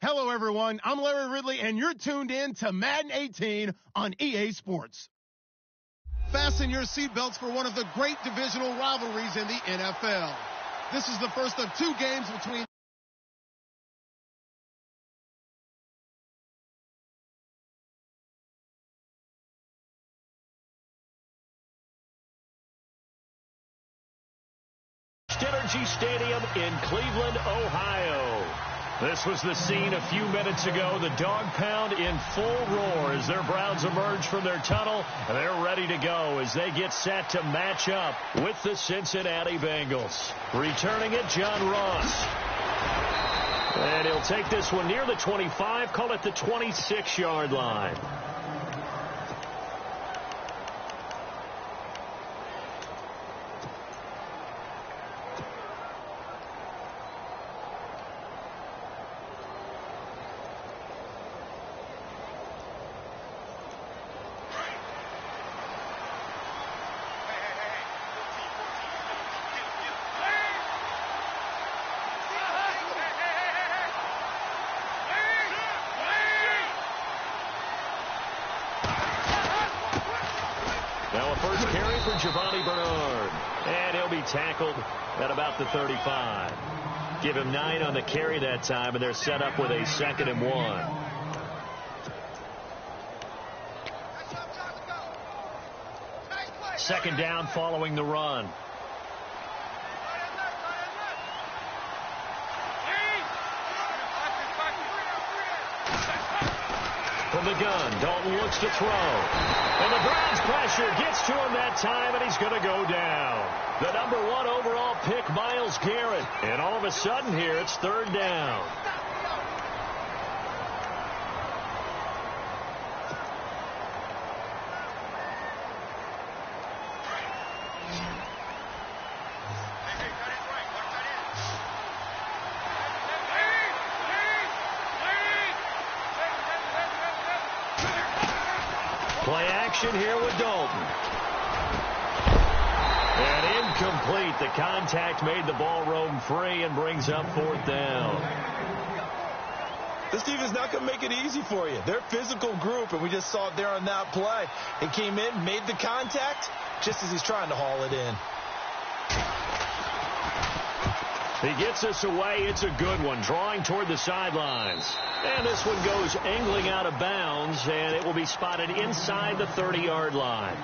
Hello, everyone. I'm Larry Ridley, and you're tuned in to Madden 18 on EA Sports. Fasten your seatbelts for one of the great divisional rivalries in the NFL. This is the first of two games between Energy Stadium in Cleveland, Ohio. This was the scene a few minutes ago. The dog pound in full roar as their Browns emerge from their tunnel. And they're ready to go as they get set to match up with the Cincinnati Bengals. Returning it, John Ross. And he'll take this one near the 25, call it the 26-yard line. Now a first carry for Giovanni Bernard. And he'll be tackled at about the 35. Give him 9 on the carry that time, and they're set up with a 2nd and 1. Second down following the run. the gun, Dalton looks to throw. And the Browns pressure gets to him that time, and he's going to go down. The number 1 overall pick, Myles Garrett. And all of a sudden here, it's 3rd down. Play action here with Dalton. And incomplete. The contact made the ball roam free and brings up 4th down. This defense is not going to make it easy for you. They're a physical group, and we just saw it there on that play. It came in, made the contact, just as he's trying to haul it in. He gets us away. It's a good one, drawing toward the sidelines. And this one goes angling out of bounds, and it will be spotted inside the 30-yard line.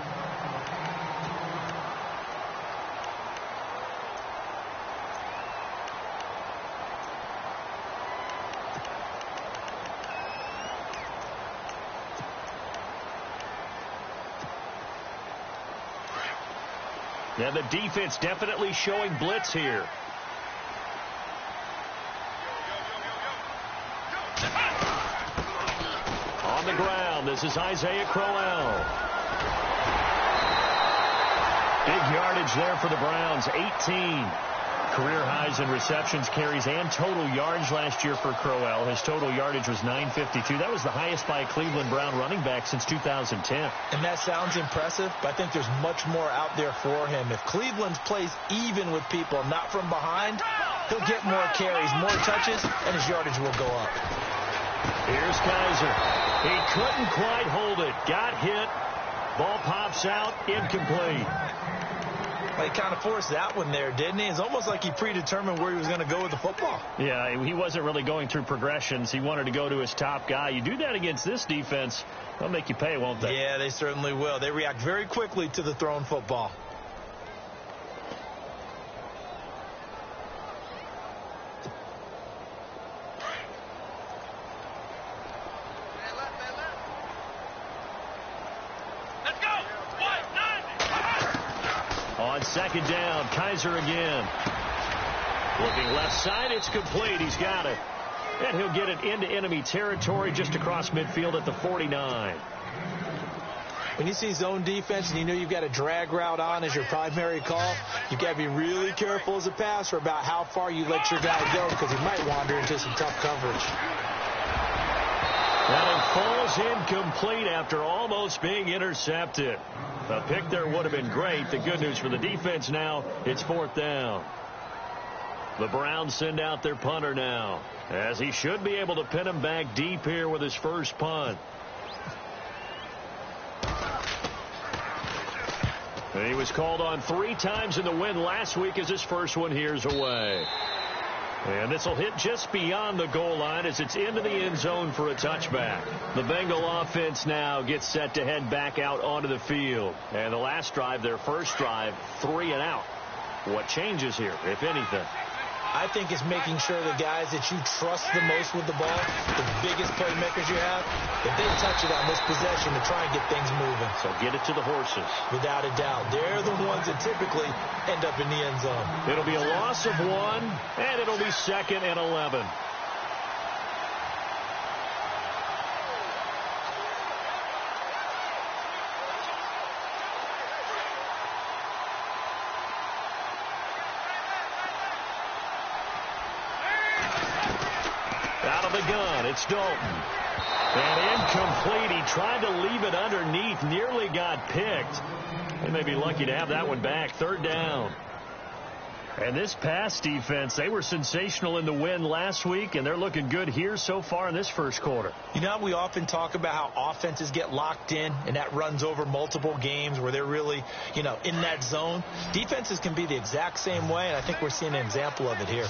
Now the defense definitely showing blitz here. On the ground, this is Isaiah Crowell. Big yardage there for the Browns, 18. Career highs in receptions, carries, and total yards last year for Crowell. His total yardage was 952. That was the highest by a Cleveland Brown running back since 2010. And that sounds impressive, but I think there's much more out there for him. If Cleveland plays even with people, not from behind, he'll get more carries, more touches, and his yardage will go up. Here's Kaiser. He couldn't quite hold it. Got hit. Ball pops out. Incomplete. Well, he kind of forced that one there, didn't he? It's almost like he predetermined where he was going to go with the football. Yeah, he wasn't really going through progressions. He wanted to go to his top guy. You do that against this defense, they'll make you pay, won't they? Yeah, they certainly will. They react very quickly to the thrown football. On 2nd down, Kaiser again. Looking left side, it's complete. He's got it. And he'll get it into enemy territory just across midfield at the 49. When you see zone defense and you know you've got a drag route on as your primary call, you've got to be really careful as a passer about how far you let your guy go because he might wander into some tough coverage. And it falls incomplete after almost being intercepted. A pick there would have been great. The good news for the defense now, it's 4th down. The Browns send out their punter now, as he should be able to pin him back deep here with his first punt. And he was called on 3 times in the win last week as his first one here's away. And this will hit just beyond the goal line as it's into the end zone for a touchback. The Bengal offense now gets set to head back out onto the field. And the last drive, their first drive, 3 and out. What changes here, if anything? I think it's making sure the guys that you trust the most with the ball, the biggest playmakers you have, that they touch it on this possession to try and get things moving. So get it to the horses. Without a doubt. They're the ones that typically end up in the end zone. It'll be a loss of 1, and it'll be 2nd and 11. Out of the gun, it's Dalton. And incomplete. He tried to leave it underneath, nearly got picked. They may be lucky to have that one back. 3rd down. And this pass defense, they were sensational in the win last week, and they're looking good here so far in this first quarter. You know, we often talk about how offenses get locked in, and that runs over multiple games where they're really, in that zone. Defenses can be the exact same way, and I think we're seeing an example of it here.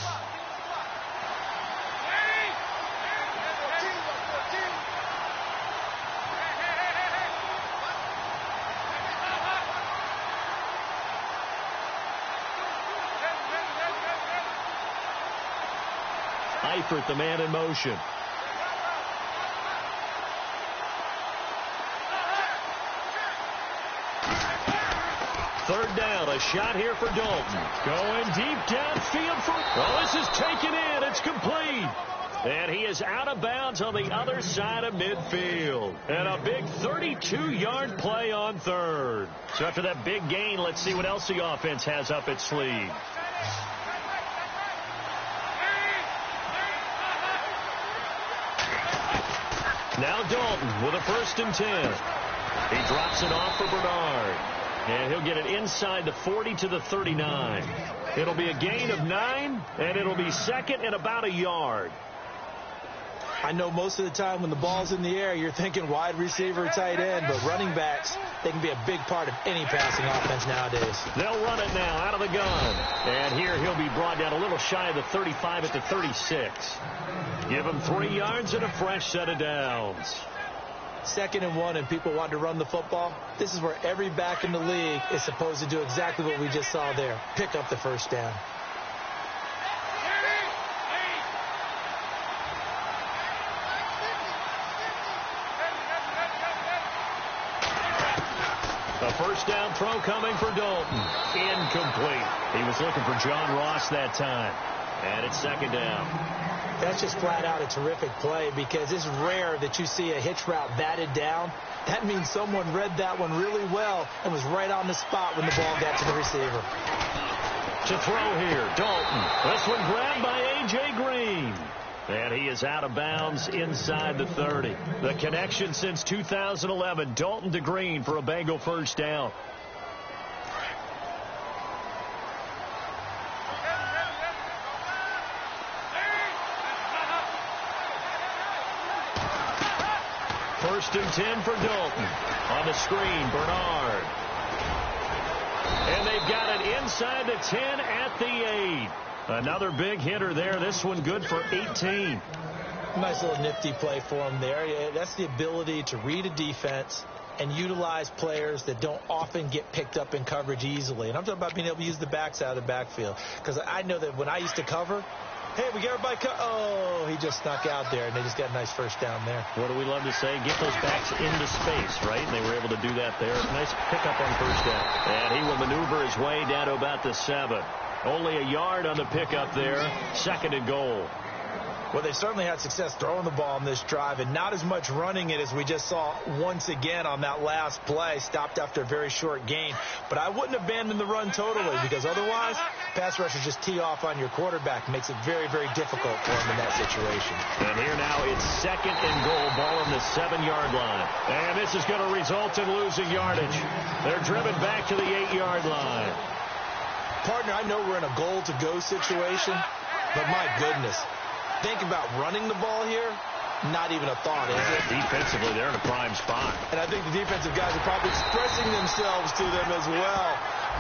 Eifert, the man in motion. third down. A shot here for Dalton. Going deep downfield for... Oh, this is taken in. It's complete. And he is out of bounds on the other side of midfield. And a big 32-yard play on third. So after that big gain, let's see what else the offense has up its sleeve. Now Dalton with a 1st and 10. He drops it off for Bernard. And he'll get it inside the 40 to the 39. It'll be a gain of 9, and it'll be 2nd and about a yard. I know most of the time when the ball's in the air, you're thinking wide receiver, tight end, but running backs, they can be a big part of any passing offense nowadays. They'll run it now out of the gun. And here he'll be brought down a little shy of the 35 at the 36. Give him 3 yards and a fresh set of downs. 2nd and 1, and people want to run the football. This is where every back in the league is supposed to do exactly what we just saw there. Pick up the 1st down. A 1st down throw coming for Dalton. Incomplete. He was looking for John Ross that time. And it's 2nd down. That's just flat out a terrific play because it's rare that you see a hitch route batted down. That means someone read that one really well and was right on the spot when the ball got to the receiver. To throw here, Dalton. This one grabbed by A.J. Green. And he is out of bounds inside the 30. The connection since 2011, Dalton to Green for a Bengal 1st down. First and 10 for Dalton. On the screen, Bernard. And they've got it inside the 10 at the 8. Another big hitter there. This one good for 18. Nice little nifty play for him there. That's the ability to read a defense and utilize players that don't often get picked up in coverage easily. And I'm talking about being able to use the backs out of the backfield. Because I know that when I used to cover, hey, we got everybody oh, he just snuck out there, and they just got a nice 1st down there. What do we love to say? Get those backs into space, right? And they were able to do that there. Nice pickup on 1st down. And he will maneuver his way down to about the 7. Only a yard on the pickup there. 2nd and goal. Well, they certainly had success throwing the ball on this drive, and not as much running it as we just saw once again on that last play. Stopped after a very short gain. But I wouldn't abandon the run totally, because otherwise, pass rushers just tee off on your quarterback. Makes it very, very difficult for him in that situation. And here now it's 2nd and goal. Ball on the 7-yard line. And this is going to result in losing yardage. They're driven back to the 8-yard line. Partner, I know we're in a goal-to-go situation, but my goodness. Think about running the ball here. Not even a thought, is it? Defensively, they're in a prime spot. And I think the defensive guys are probably expressing themselves to them as well.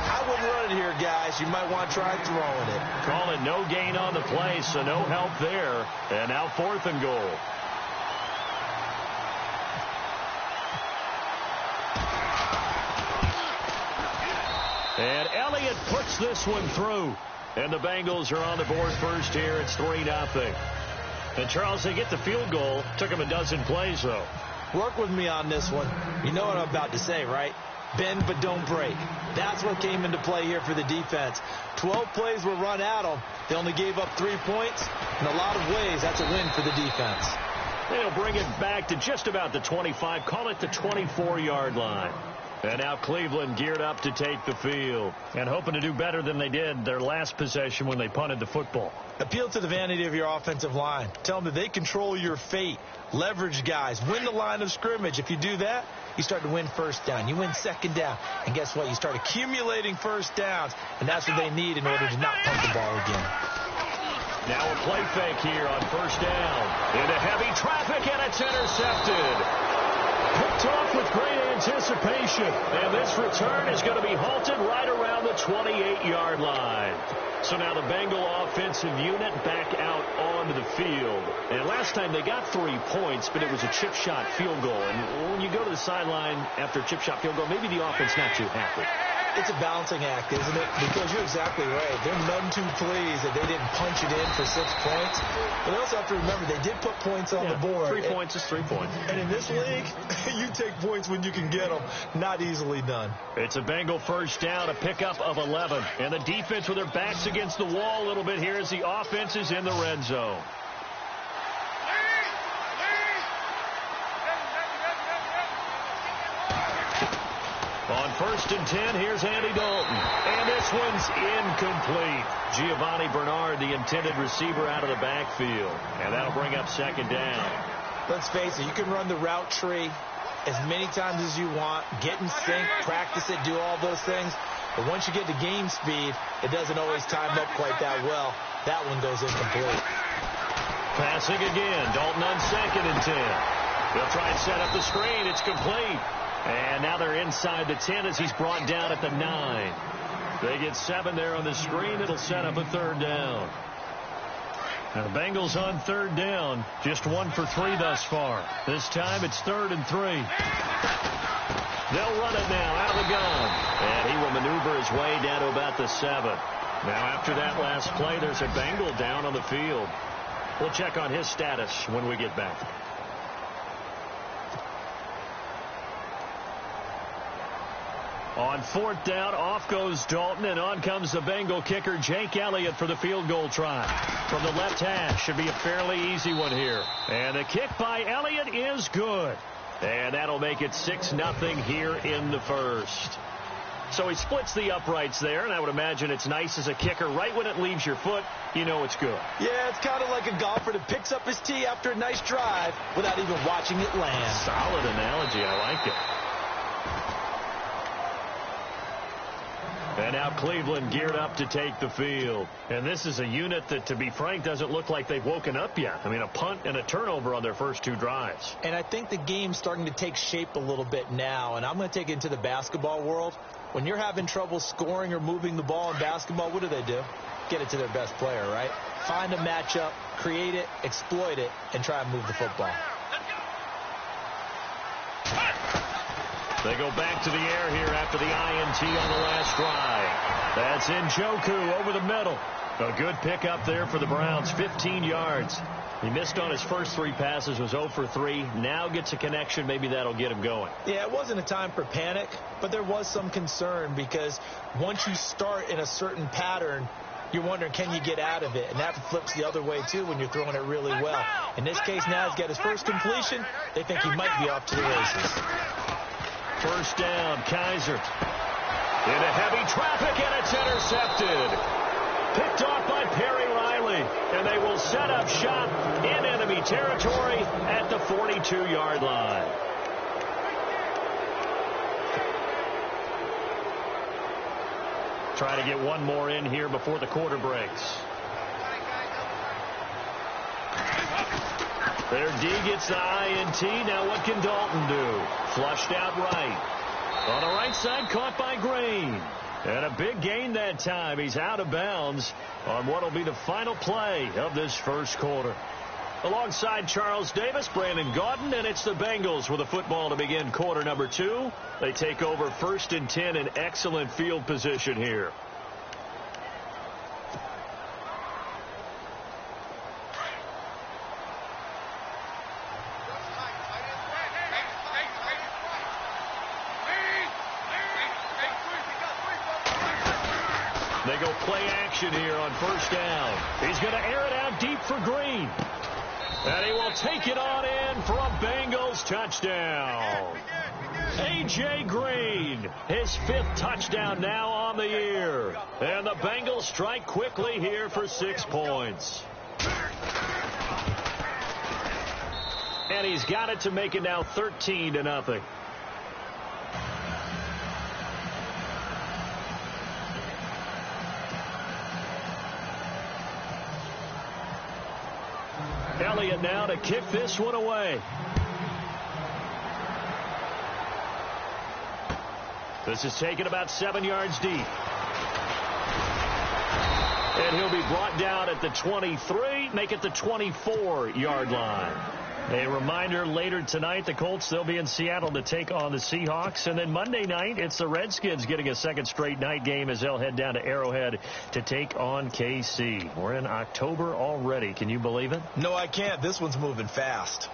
I wouldn't run it here, guys. You might want to try throwing it. Call it no gain on the play, so no help there. And now 4th and goal. And Elliott puts this one through. And the Bengals are on the board first here. It's 3-0. And, Charles, they get the field goal. Took them a dozen plays, though. Work with me on this one. You know what I'm about to say, right? Bend but don't break. That's what came into play here for the defense. 12 plays were run at them. They only gave up 3 points. In a lot of ways, that's a win for the defense. They'll bring it back to just about the 25. Call it the 24-yard line. And now Cleveland geared up to take the field and hoping to do better than they did their last possession when they punted the football. Appeal to the vanity of your offensive line. Tell them that they control your fate. Leverage guys. Win the line of scrimmage. If you do that, you start to win 1st down. You win 2nd down. And guess what? You start accumulating 1st downs. And that's what they need in order to not punt the ball again. Now a play fake here on 1st down. Into heavy traffic, and it's intercepted. Picked off with great anticipation. And this return is going to be halted right around the 28-yard line. So now the Bengal offensive unit back out onto the field. And last time they got 3 points, but it was a chip shot field goal. And when you go to the sideline after a chip shot field goal, maybe the offense not too happy. It's a balancing act, isn't it? Because you're exactly right. They're none too pleased that they didn't punch it in for 6 points. But they also have to remember they did put points on the board. 3 points is 3 points. And in this league, you take points when you can get them. Not easily done. It's a Bengal first down, a pickup of 11. And the defense with their backs against the wall a little bit here as the offense is in the red zone. On 1st and 10, here's Andy Dalton. And this one's incomplete. Giovanni Bernard, the intended receiver, out of the backfield. And that'll bring up 2nd down. Let's face it, you can run the route tree as many times as you want, get in sync, practice it, do all those things. But once you get to game speed, it doesn't always time up quite that well. That one goes incomplete. Passing again. Dalton on 2nd and 10. They'll try and set up the screen. It's complete. And now they're inside the 10 as he's brought down at the 9. They get 7 there on the screen. It'll set up a 3rd down. Now the Bengals on 3rd down. Just 1 for 3 thus far. This time it's 3rd and 3. They'll run it now out of the gun. And he will maneuver his way down to about the 7. Now after that last play, there's a Bengal down on the field. We'll check on his status when we get back. On 4th down, off goes Dalton, and on comes the Bengal kicker, Jake Elliott, for the field goal try. From the left hash, should be a fairly easy one here. And the kick by Elliott is good. And that'll make it 6-0 here in the first. So he splits the uprights there, and I would imagine it's nice as a kicker. Right when it leaves your foot, you know it's good. Yeah, it's kind of like a golfer that picks up his tee after a nice drive without even watching it land. Solid analogy. I like it. And now Cleveland geared up to take the field. And this is a unit that, to be frank, doesn't look like they've woken up yet. I mean, a punt and a turnover on their first 2 drives. And I think the game's starting to take shape a little bit now. And I'm going to take it into the basketball world. When you're having trouble scoring or moving the ball in basketball, what do? Get it to their best player, right? Find a matchup, create it, exploit it, and try and move the football. They go back to the air here after the INT on the last drive. That's Njoku over the middle. A good pickup there for the Browns, 15 yards. He missed on his first 3 passes, was 0 for 3. Now gets a connection. Maybe that'll get him going. Yeah, it wasn't a time for panic, but there was some concern because once you start in a certain pattern, you're wondering, can you get out of it? And that flips the other way, too, when you're throwing it really well. In this case, now he's got his first completion. They think he might be off to the races. First down, Kaiser. Into heavy traffic, and it's intercepted. Picked off by Perry Riley. And they will set up shop in enemy territory at the 42-yard line. Try to get one more in here before the quarter breaks. Their D gets the INT. Now what can Dalton do? Flushed out right. On the right side, caught by Green. And a big gain that time. He's out of bounds on what will be the final play of this first quarter. Alongside Charles Davis, Brandon Gaudin, and it's the Bengals with a football to begin quarter number 2. They take over 1st and 10 in excellent field position here. They go play action here on first down. He's going to air it out deep for Green. And he will take it on in for a Bengals touchdown. A.J. Green, his 5th touchdown now on the year. And the Bengals strike quickly here for 6 points. And he's got it to make it now 13-0. Elliott now to kick this one away. This is taken about 7 yards deep. And he'll be brought down at the 23, make it the 24-yard line. A reminder, later tonight, the Colts, they'll be in Seattle to take on the Seahawks. And then Monday night, it's the Redskins getting a second straight night game as they'll head down to Arrowhead to take on KC. We're in October already. Can you believe it? No, I can't. This one's moving fast.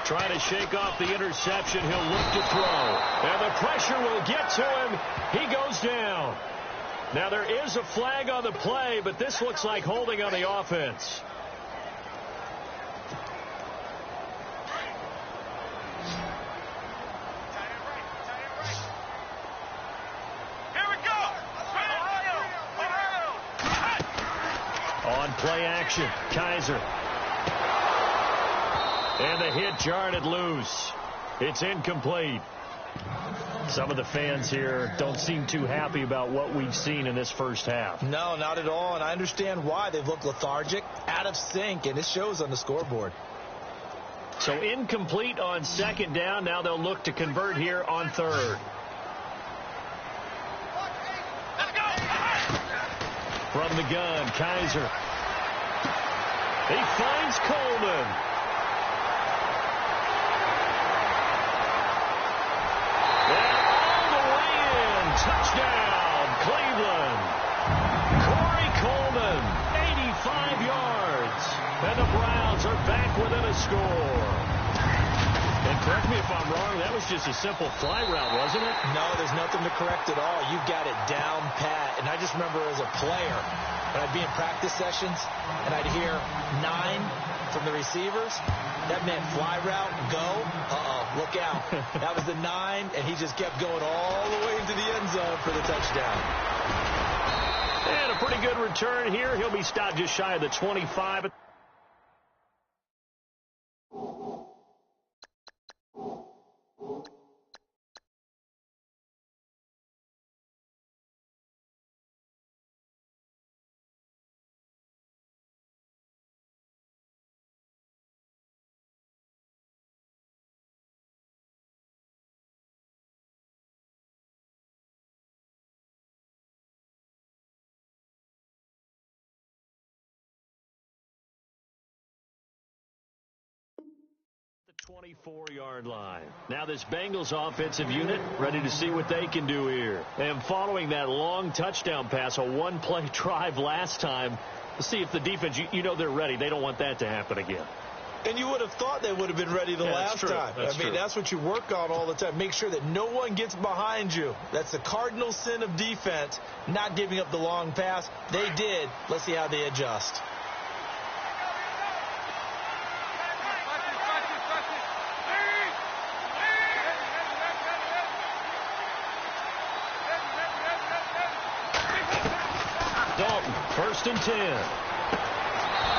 Trying to shake off the interception. He'll look to throw. And the pressure will get to him. He goes down. Now, there is a flag on the play, but this looks like holding on the offense. Here we go. Ohio. On play action, Kaiser. And the hit jarred it loose. It's incomplete. Some of the fans here don't seem too happy about what we've seen in this first half. No, not at all, and I understand why. They've looked lethargic, out of sync, and it shows on the scoreboard. So incomplete on second down. Now they'll look to convert here on third. Let's go. From the gun, Kaiser. He finds Coleman. Touchdown, Cleveland. Corey Coleman, 85 yards. And the Browns are back within a score. And correct me if I'm wrong, that was just a simple fly route, wasn't it? No, there's nothing to correct at all. You've got it down pat. And I just remember as a player, when I'd be in practice sessions, and I'd hear 9 from the receivers, that meant fly route, go, look out. That was the 9, and he just kept going all the way into the end zone for the touchdown. And a pretty good return here. He'll be stopped just shy of the 25. The 24-yard line. Now this Bengals offensive unit ready to see what they can do here. And following that long touchdown pass, a one-play drive last time, to see if the defense, you know they're ready. They don't want that to happen again. And you would have thought they would have been ready the last time. That's what you work on all the time. Make sure that no one gets behind you. That's the cardinal sin of defense, not giving up the long pass. They did. Let's see how they adjust. Dalton, 1st and 10.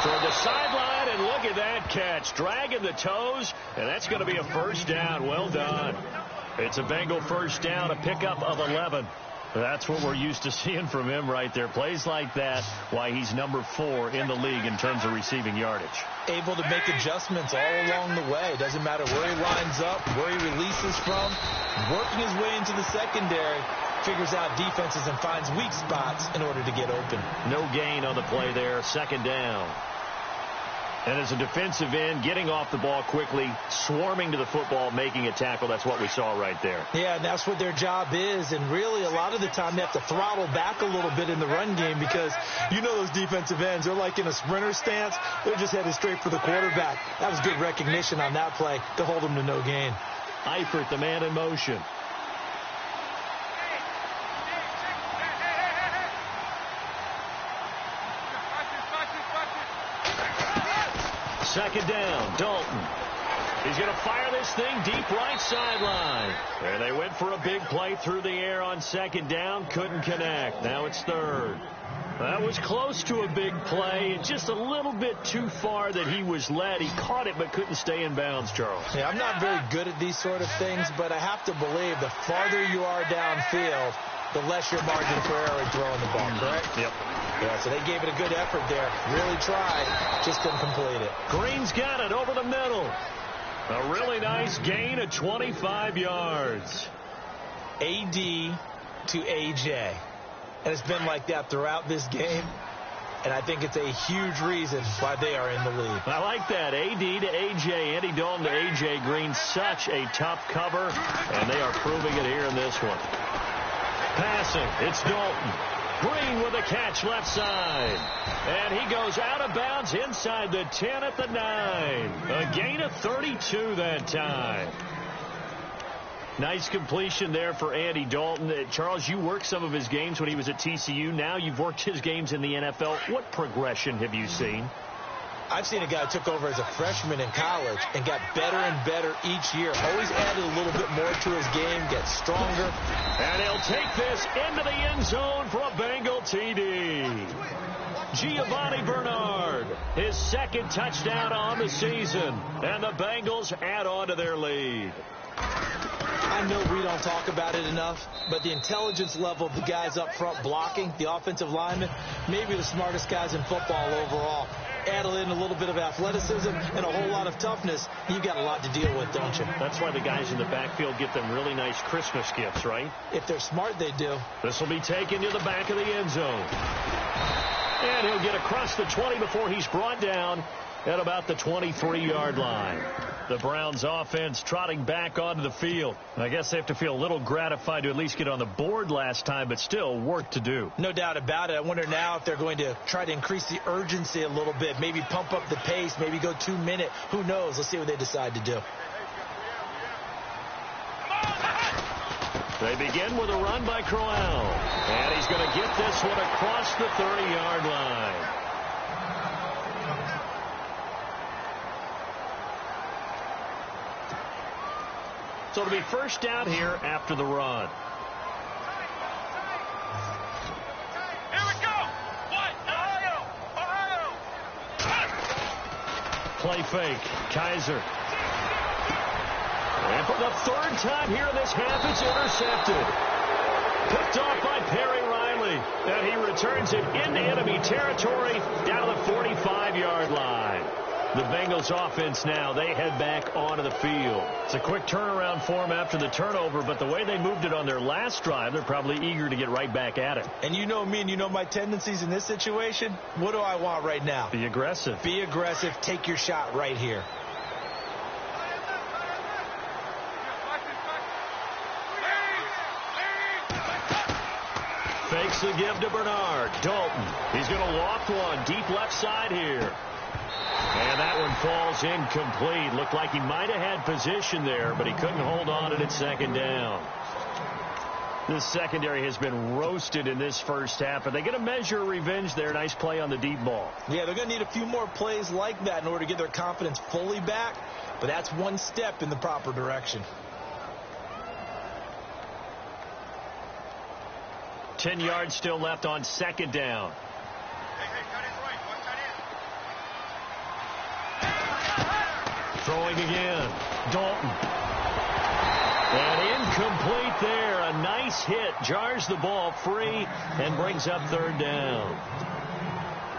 Toward the sideline, and look at that catch. Dragging the toes, and that's going to be a first down. Well done. It's a Bengal first down, a pickup of 11. That's what we're used to seeing from him right there. Plays like that, why he's number 4 in the league in terms of receiving yardage. Able to make adjustments all along the way. Doesn't matter where he lines up, where he releases from. Working his way into the secondary. Figures out defenses and finds weak spots in order to get open. No gain on the play there. 2nd down. And as a defensive end, getting off the ball quickly, swarming to the football, making a tackle. That's what we saw right there. Yeah, and that's what their job is. And really, a lot of the time, they have to throttle back a little bit in the run game because you know those defensive ends, they're like in a sprinter stance. They're just headed straight for the quarterback. That was good recognition on that play to hold them to no gain. Eifert, the man in motion. Second down, Dalton. He's going to fire this thing deep right sideline. And they went for a big play through the air on 2nd down. Couldn't connect. Now it's 3rd. That was close to a big play. Just a little bit too far that he was led. He caught it but couldn't stay in bounds, Charles. Yeah, I'm not very good at these sort of things, but I have to believe the farther you are downfield, the less your margin for error throwing the ball, correct? Yep. Yeah, so they gave it a good effort there. Really tried, just couldn't complete it. Green's got it over the middle. A really nice gain of 25 yards. AD to AJ. And it's been like that throughout this game. And I think it's a huge reason why they are in the lead. I like that. AD to AJ. Andy Dalton to AJ Green. Such a tough cover. And they are proving it here in this one. Passing. It's Dalton. Green with a catch left side. And he goes out of bounds inside the 10 at the 9. A gain of 32 that time. Nice completion there for Andy Dalton. Charles, you worked some of his games when he was at TCU. Now you've worked his games in the NFL. What progression have you seen? I've seen a guy who took over as a freshman in college and got better and better each year. Always added a little bit more to his game, gets stronger. And he'll take this into the end zone for a Bengal TD. Giovanni Bernard, his second touchdown on the season. And the Bengals add on to their lead. I know we don't talk about it enough, but the intelligence level of the guys up front blocking, the offensive linemen, maybe the smartest guys in football overall. Add in a little bit of athleticism and a whole lot of toughness, you've got a lot to deal with, don't you? That's why the guys in the backfield get them really nice Christmas gifts, right? If they're smart, they do. This will be taken to the back of the end zone. And he'll get across the 20 before he's brought down at about the 23-yard line. The Browns offense trotting back onto the field. And I guess they have to feel a little gratified to at least get on the board last time, but still work to do. No doubt about it. I wonder now if they're going to try to increase the urgency a little bit, maybe pump up the pace, maybe go 2 minute. Who knows? Let's see what they decide to do. They begin with a run by Crowell. And he's going to get this one across the 30-yard line. So it'll be first down here after the run. Here we go. What? Ohio. Play fake. Kaiser. And for the third time here in this half, it's intercepted. Picked off by Perry Riley. And he returns it into enemy territory down to the 45-yard line. The Bengals offense now, they head back onto the field. It's a quick turnaround for them after the turnover, but the way they moved it on their last drive, they're probably eager to get right back at it. And you know me and you know my tendencies in this situation. What do I want right now? Be aggressive. Be aggressive. Take your shot right here. Fakes the give to Bernard. Dalton. He's going to loft one deep left side here. And that one falls incomplete. Looked like he might have had position there, but he couldn't hold on to it second down. This secondary has been roasted in this first half, but they get a measure of revenge there. Nice play on the deep ball. Yeah, they're going to need a few more plays like that in order to get their confidence fully back, but that's one step in the proper direction. 10 yards still left on second down. Throwing again. Dalton. And incomplete there. A nice hit. Jars the ball free and brings up third down.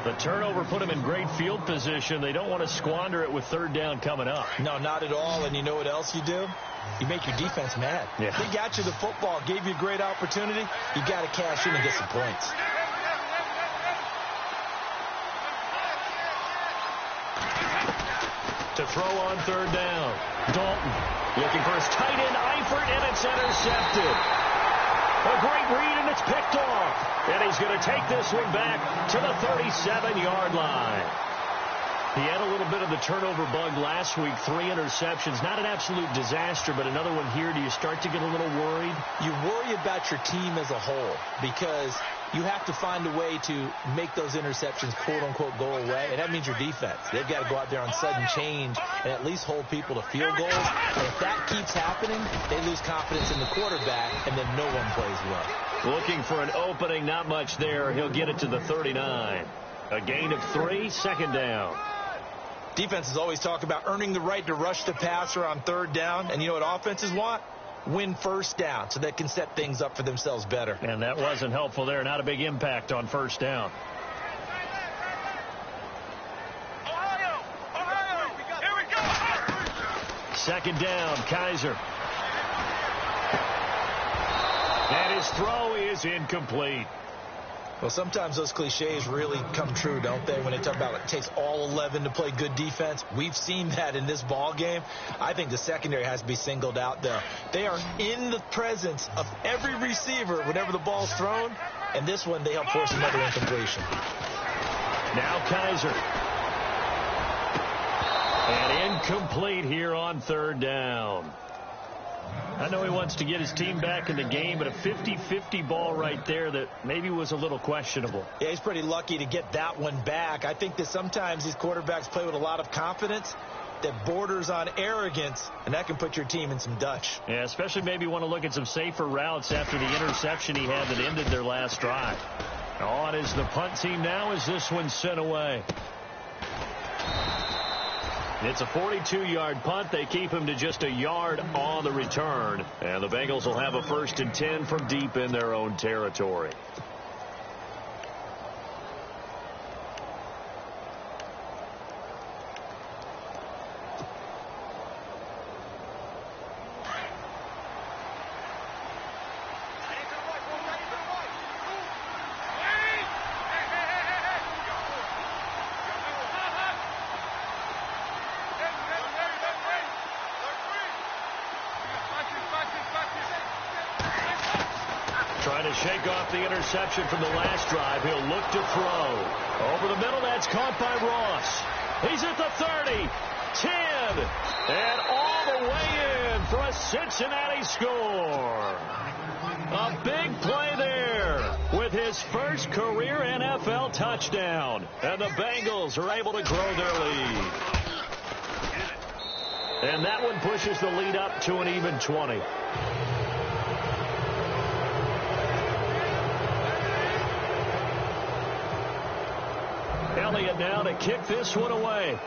The turnover put him in great field position. They don't want to squander it with third down coming up. No, not at all. And you know what else you do? You make your defense mad. Yeah. They got you the football, gave you a great opportunity. You got to cash in and get some points. To throw on third down. Dalton looking for his tight end, Eifert, and it's intercepted. A great read, and it's picked off. And he's going to take this one back to the 37-yard line. He had a little bit of the turnover bug last week, 3 interceptions. Not an absolute disaster, but another one here. Do you start to get a little worried? You worry about your team as a whole because you have to find a way to make those interceptions, quote-unquote, go away. And that means your defense. They've got to go out there on sudden change and at least hold people to field goals. And if that keeps happening, they lose confidence in the quarterback, and then no one plays well. Looking for an opening, not much there. He'll get it to the 39. A gain of 3, second down. Defenses always talk about earning the right to rush the passer on third down. And you know what offenses want? Win first down so they can set things up for themselves better. And that wasn't helpful there. Not a big impact on first down. second down. Kaiser. And his throw is incomplete. Well, sometimes those cliches really come true, don't they? When they talk about it takes all 11 to play good defense. We've seen that in this ball game. I think the secondary has to be singled out, though. They are in the presence of every receiver whenever the ball's thrown. And this one, they help force another incompletion. Now Kaiser. And incomplete here on third down. I know he wants to get his team back in the game, but a 50-50 ball right there that maybe was a little questionable. Yeah, he's pretty lucky to get that one back. I think that sometimes these quarterbacks play with a lot of confidence that borders on arrogance, and that can put your team in some Dutch. Yeah, especially maybe want to look at some safer routes after the interception he had that ended their last drive. On is the punt team now as this one's sent away. It's a 42-yard punt. They keep him to just a yard on the return. And the Bengals will have a 1st and 10 from deep in their own territory. Trying to shake off the interception from the last drive. He'll look to throw. Over the middle, that's caught by Ross. He's at the 30, 10, and all the way in for a Cincinnati score. A big play there with his first career NFL touchdown. And the Bengals are able to grow their lead. And that one pushes the lead up to an even 20. Elliott now to kick this one away.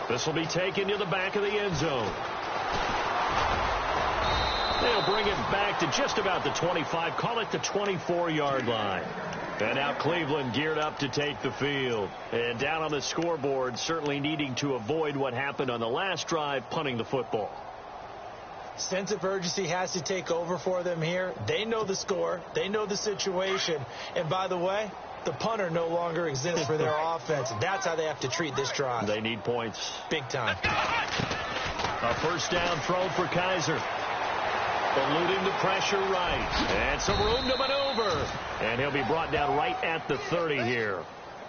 This will be taken to the back of the end zone. They'll bring it back to just about the 25. Call it the 24-yard line. And now Cleveland geared up to take the field. And down on the scoreboard, certainly needing to avoid what happened on the last drive, punting the football. Sense of urgency has to take over for them here. They know the score. They know the situation. And by the way, the punter no longer exists for their offense. That's how they have to treat this drive. They need points. Big time. A first down throw for Kaiser. Eluding the pressure right. And some room to maneuver. And he'll be brought down right at the 30 here.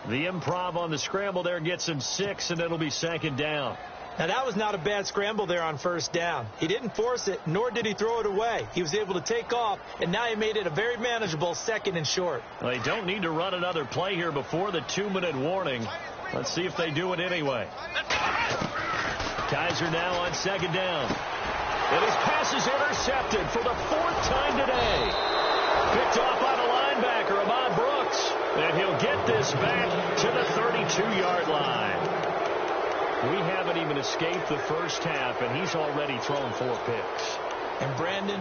The improv on the scramble there gets him 6, and it'll be second down. Now, that was not a bad scramble there on first down. He didn't force it, nor did he throw it away. He was able to take off, and now he made it a very manageable 2nd and short. Well, they don't need to run another play here before the 2-minute warning. Let's see if they do it anyway. Kaiser now on second down. And his pass is intercepted for the 4th time today. Picked off by the linebacker, Ahmad Brooks. And he'll get this back to the 32-yard line. We haven't even escaped the first half, and he's already thrown 4 picks. And Brandon,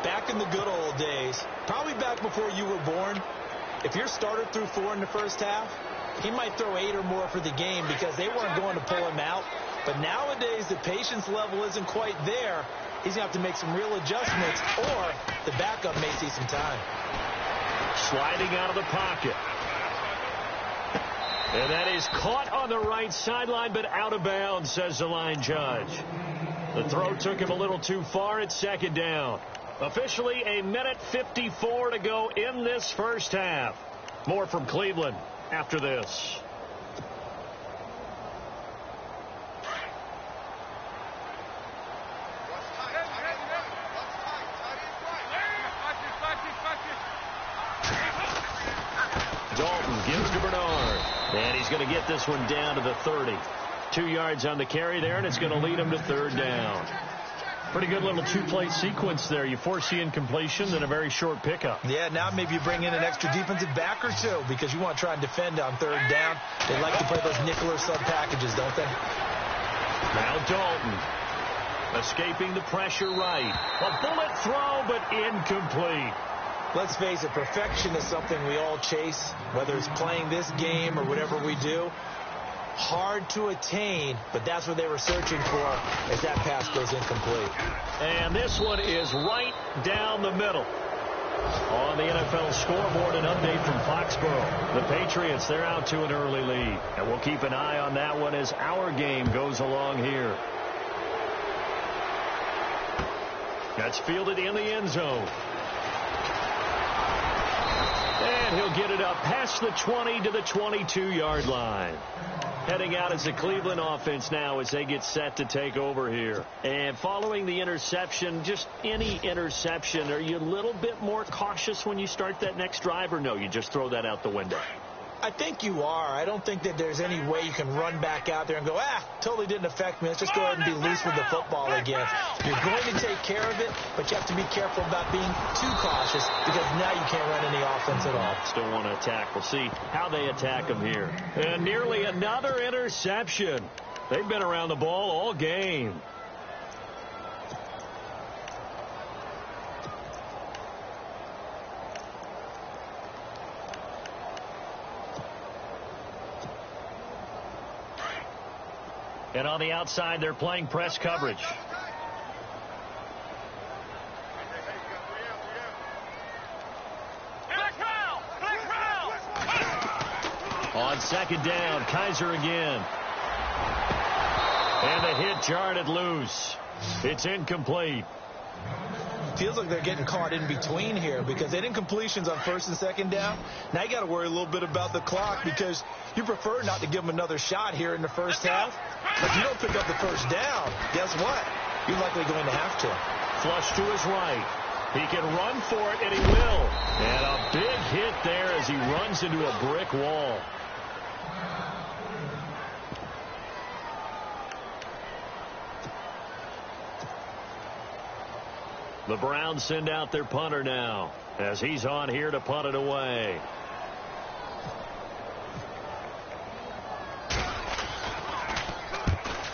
back in the good old days, probably back before you were born, if your starter threw 4 in the first half, he might throw 8 or more for the game because they weren't going to pull him out. But nowadays, the patience level isn't quite there. He's going to have to make some real adjustments, or the backup may see some time. Sliding out of the pocket. And that is caught on the right sideline, but out of bounds, says the line judge. The throw took him a little too far. It's second down. Officially a minute 54 to go in this first half. More from Cleveland after this. Dalton gives to Bernard. And he's going to get this one down to the 30. 2 yards on the carry there, and it's going to lead him to third down. Pretty good little 2-play sequence there. You force the incompletion, then a very short pickup. Yeah, now maybe you bring in an extra defensive back or two because you want to try and defend on third down. They like to play those nickel or sub packages, don't they? Now Dalton escaping the pressure right. A bullet throw, but incomplete. Let's face it, perfection is something we all chase, whether it's playing this game or whatever we do. Hard to attain, but that's what they were searching for as that pass goes incomplete. And this one is right down the middle. On the NFL scoreboard, an update from Foxborough. The Patriots, they're out to an early lead. And we'll keep an eye on that one as our game goes along here. That's fielded in the end zone. And he'll get it up past the 20 to the 22-yard line. Heading out as the Cleveland offense now as they get set to take over here. And following the interception, just any interception, are you a little bit more cautious when you start that next drive, or no, you just throw that out the window? I think you are. I don't think that there's any way you can run back out there and go, totally didn't affect me. Let's just go ahead and be loose with the football again. You're going to take care of it, but you have to be careful about being too cautious because now you can't run any offense at all. Still want to attack. We'll see how they attack them here. And nearly another interception. They've been around the ball all game. And on the outside, they're playing press coverage. On second down, Kaiser again. And the hit jarred it loose. It's incomplete. Feels like they're getting caught in between here because they didn't completions on first and second down. Now you got to worry a little bit about the clock because you prefer not to give them another shot here in the first half. But if you don't pick up the first down, guess what? You're likely going to have to. Flush to his right. He can run for it, and he will. And a big hit there as he runs into a brick wall. The Browns send out their punter now as he's on here to punt it away.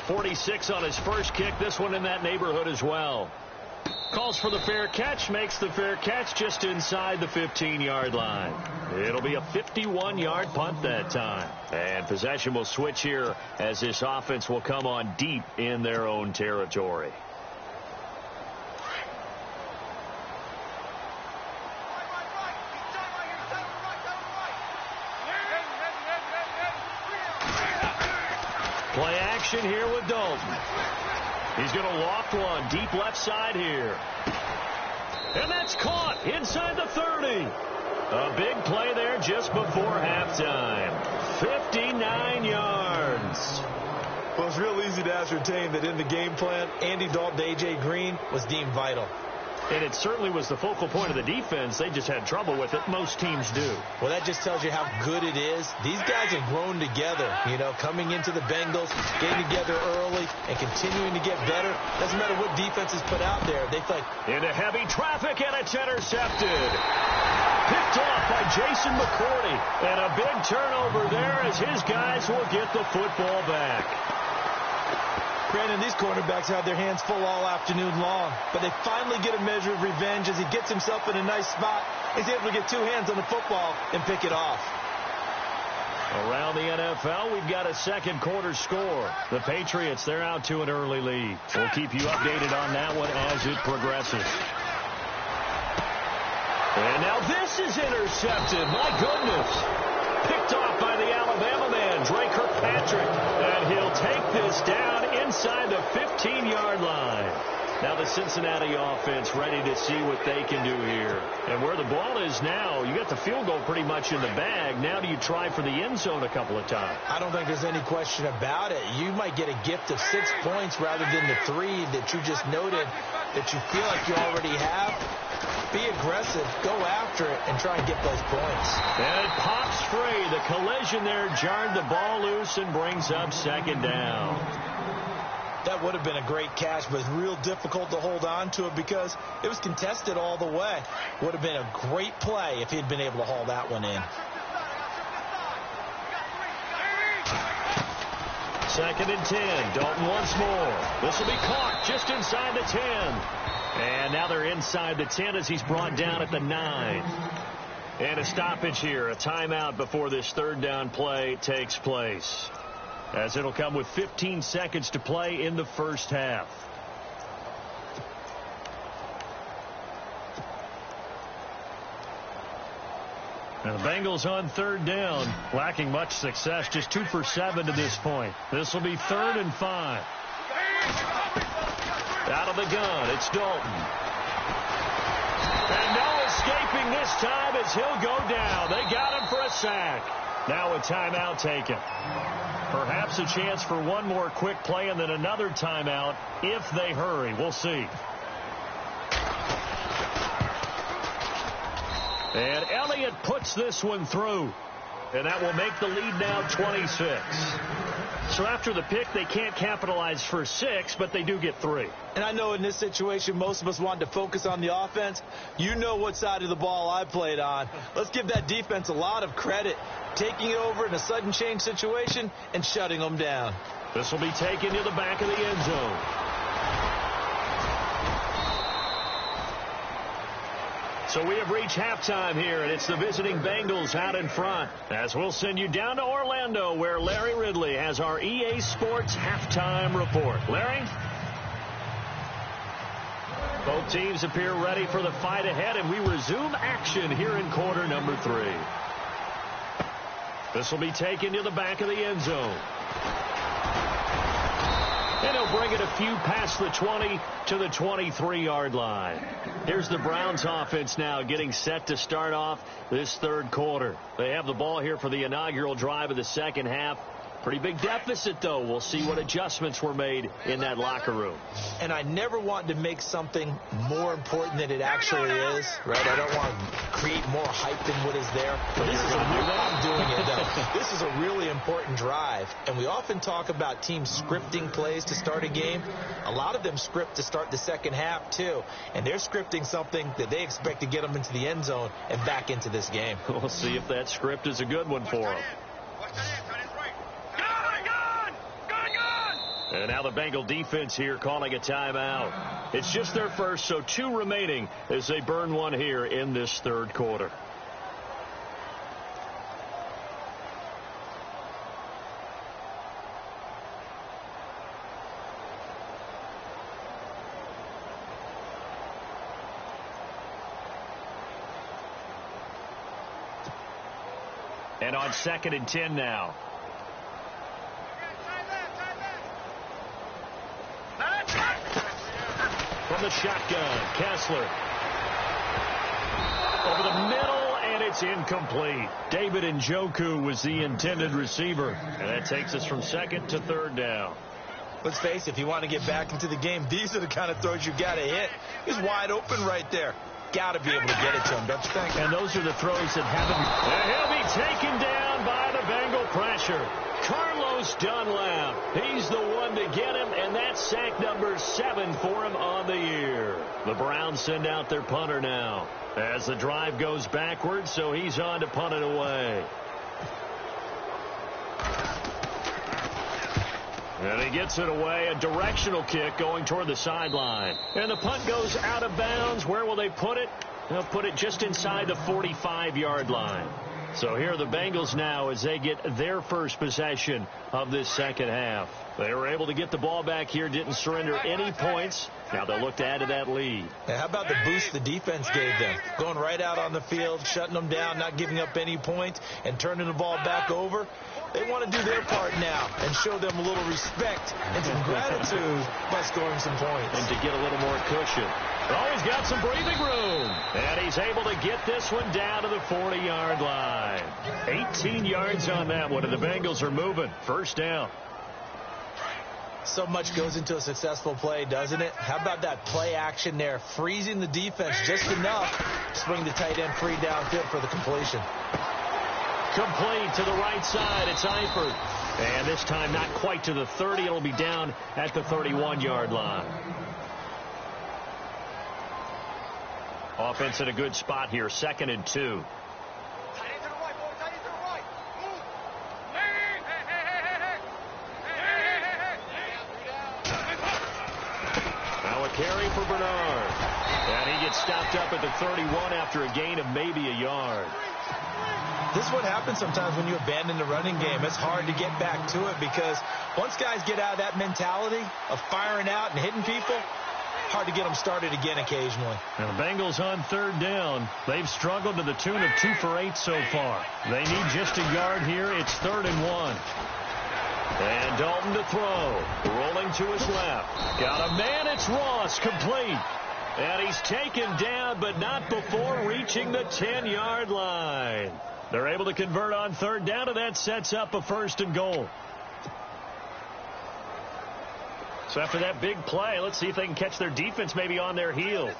.46 on his first kick. This one in that neighborhood as well. Calls for the fair catch. Makes the fair catch just inside the 15-yard line. It'll be a 51-yard punt that time. And possession will switch here as this offense will come on deep in their own territory. Play action here with Dalton. He's going to loft one deep left side here. And that's caught inside the 30. A big play there just before halftime. 59 yards. Well, it's real easy to ascertain that in the game plan, Andy Dalton, A.J. Green was deemed vital. And it certainly was the focal point of the defense. They just had trouble with it. Most teams do. Well, that just tells you how good it is. These guys have grown together, coming into the Bengals, getting together early, and continuing to get better. Doesn't matter what defense is put out there. They fight. Into heavy traffic, and it's intercepted. Picked off by Jason McCourty. And a big turnover there as his guys will get the football back. Brandon, these cornerbacks had their hands full all afternoon long, but they finally get a measure of revenge as he gets himself in a nice spot. He's able to get two hands on the football and pick it off. Around the NFL, we've got a second quarter score. The Patriots, they're out to an early lead. We'll keep you updated on that one as it progresses. And now this is intercepted. My goodness. Picked off by the Alabama man, Dre Kirkpatrick. And he'll take this down inside the 15-yard line. Now the Cincinnati offense ready to see what they can do here. And where the ball is now, you got the field goal pretty much in the bag. Now do you try for the end zone a couple of times? I don't think there's any question about it. You might get a gift of 6 points rather than the 3 that you just noted that you feel like you already have. Be aggressive, go after it, and try and get those points. And it pops free. The collision there jarred the ball loose and brings up second down. That would have been a great catch, but it's real difficult to hold on to it because it was contested all the way. Would have been a great play if he'd been able to haul that one in. Second and 10. Dalton once more. This will be caught just inside the 10. And now they're inside the 10 as he's brought down at the 9. And a stoppage here, a timeout before this third down play takes place. as it'll come with 15 seconds to play in the first half. And the Bengals on third down, lacking much success, just 2 for 7 to this point. This will be 3rd and 5. Out of the gun, it's Dalton. And no escaping this time as he'll go down. They got him for a sack. Now a timeout taken. Perhaps a chance for one more quick play and then another timeout if they hurry. We'll see. And Elliott puts this one through. And that will make the lead now 26. So after the pick, they can't capitalize for 6, but they do get 3. And I know in this situation, most of us wanted to focus on the offense. You know what side of the ball I played on. Let's give that defense a lot of credit, taking it over in a sudden change situation and shutting them down. This will be taken to the back of the end zone. So we have reached halftime here, and it's the visiting Bengals out in front. As we'll send you down to Orlando, where Larry Ridley has our EA Sports halftime report. Larry? Both teams appear ready for the fight ahead, and we resume action here in quarter number 3. This will be taken to the back of the end zone. And he'll bring it a few past the 20 to the 23-yard line. Here's the Browns offense now getting set to start off this third quarter. They have the ball here for the inaugural drive of the second half. Pretty big deficit, though. We'll see what adjustments were made in that locker room. And I never want to make something more important than it actually is, right? I don't want to create more hype than what is there. But this is I'm doing it, though. This is a really important drive. And we often talk about teams scripting plays to start a game. A lot of them script to start the second half, too. And they're scripting something that they expect to get them into the end zone and back into this game. We'll see if that script is a good one for them. And now the Bengal defense here calling a timeout. It's just their first, so 2 remaining as they burn one here in this third quarter. And on 2nd and 10 now. From the shotgun, Kessler. Over the middle, and it's incomplete. David Njoku was the intended receiver. And that takes us from 2nd to 3rd down. Let's face it, if you want to get back into the game, these are the kind of throws you got to hit. He's wide open right there. Got to be able to get it to him, don't you think? And those are the throws that haven't. And he'll be taken down by the Bengal pressure. Carlos Dunlap, he's the one to get him, and that's sack number 7 for him on the year. The Browns send out their punter now as the drive goes backwards, so he's on to punt it away. And he gets it away, a directional kick going toward the sideline. And the punt goes out of bounds. Where will they put it? They'll put it just inside the 45-yard line. So here are the Bengals now as they get their first possession of this second half. They were able to get the ball back here, didn't surrender any points. Now they'll look to add to that lead. Now, how about the boost the defense gave them? Going right out on the field, shutting them down, not giving up any points, and turning the ball back over. They want to do their part now and show them a little respect and some gratitude by scoring some points. And to get a little more cushion. Oh, he's got some breathing room. And he's able to get this one down to the 40-yard line. 18 yards on that one, and the Bengals are moving. First down. So much goes into a successful play, doesn't it? How about that play action there, freezing the defense just enough to bring the tight end free downfield for the completion. Complete to the right side. It's Eifert. And this time not quite to the 30. It'll be down at the 31-yard line. Offense in a good spot here. 2nd and 2. Now a carry for Bernard. And he gets stopped up at the 31 after a gain of maybe a yard. This is what happens sometimes when you abandon the running game. It's hard to get back to it because once guys get out of that mentality of firing out and hitting people, hard to get them started again occasionally. Now the Bengals on third down. They've struggled to the tune of 2 for 8 so far. They need just a yard here. It's 3rd and 1. And Dalton to throw. Rolling to his left. Got a man. It's Ross. Complete. And he's taken down, but not before reaching the 10-yard line. They're able to convert on third down, and that sets up a 1st and goal. So after that big play, let's see if they can catch their defense maybe on their heels.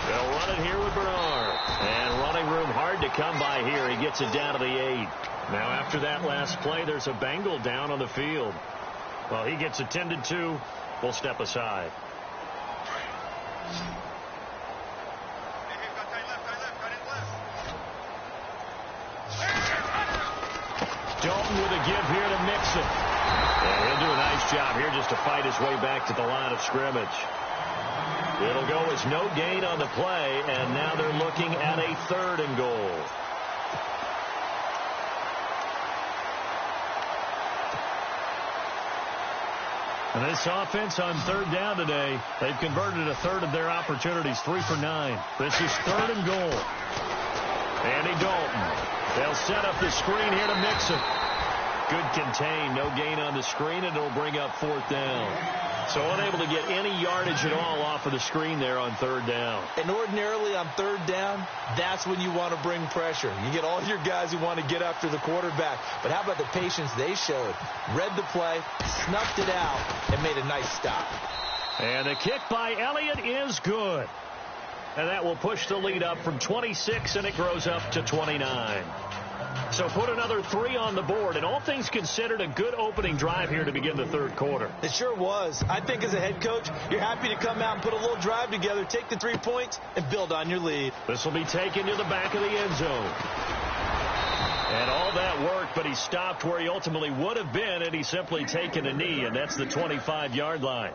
They'll run it here with Bernard. And running room hard to come by here. He gets it down to the 8. Now after that last play, there's a Bengal down on the field. Well, he gets attended to. We'll step aside. Dalton with a give here to Mixon. And he'll do a nice job here just to fight his way back to the line of scrimmage. It'll go as no gain on the play, and now they're looking at a 3rd and goal. And this offense on third down today, they've converted a third of their opportunities, 3 for 9. This is 3rd and goal. Andy Dalton. They'll set up the screen here to Mixon. Good contain, no gain on the screen, and it'll bring up 4th down. So unable to get any yardage at all off of the screen there on third down. And ordinarily on third down, that's when you want to bring pressure. You get all your guys who want to get after the quarterback. But how about the patience they showed? Read the play, snuffed it out, and made a nice stop. And the kick by Elliott is good. And that will push the lead up from 26, and it grows up to 29. So put another 3 on the board, and all things considered, a good opening drive here to begin the third quarter. It sure was. I think as a head coach, you're happy to come out and put a little drive together, take the 3 points, and build on your lead. This will be taken to the back of the end zone. And all that worked, but he stopped where he ultimately would have been, and he's simply taken a knee, and that's the 25-yard line.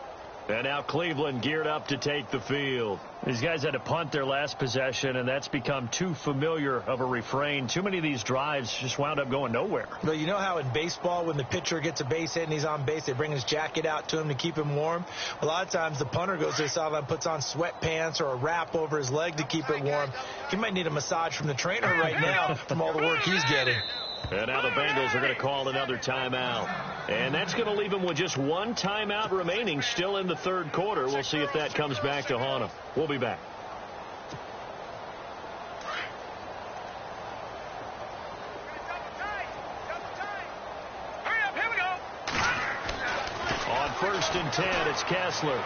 And now Cleveland geared up to take the field. These guys had to punt their last possession, and that's become too familiar of a refrain. Too many of these drives just wound up going nowhere. Well, you know how in baseball when the pitcher gets a base hit and he's on base, they bring his jacket out to him to keep him warm? A lot of times the punter goes to the sideline, puts on sweatpants or a wrap over his leg to keep it warm. He might need a massage from the trainer right now from all the work he's getting. And now the Bengals are going to call another timeout. And that's going to leave them with just 1 timeout remaining still in the third quarter. We'll see if that comes back to haunt them. We'll be back. On 1st and 10, it's Kessler.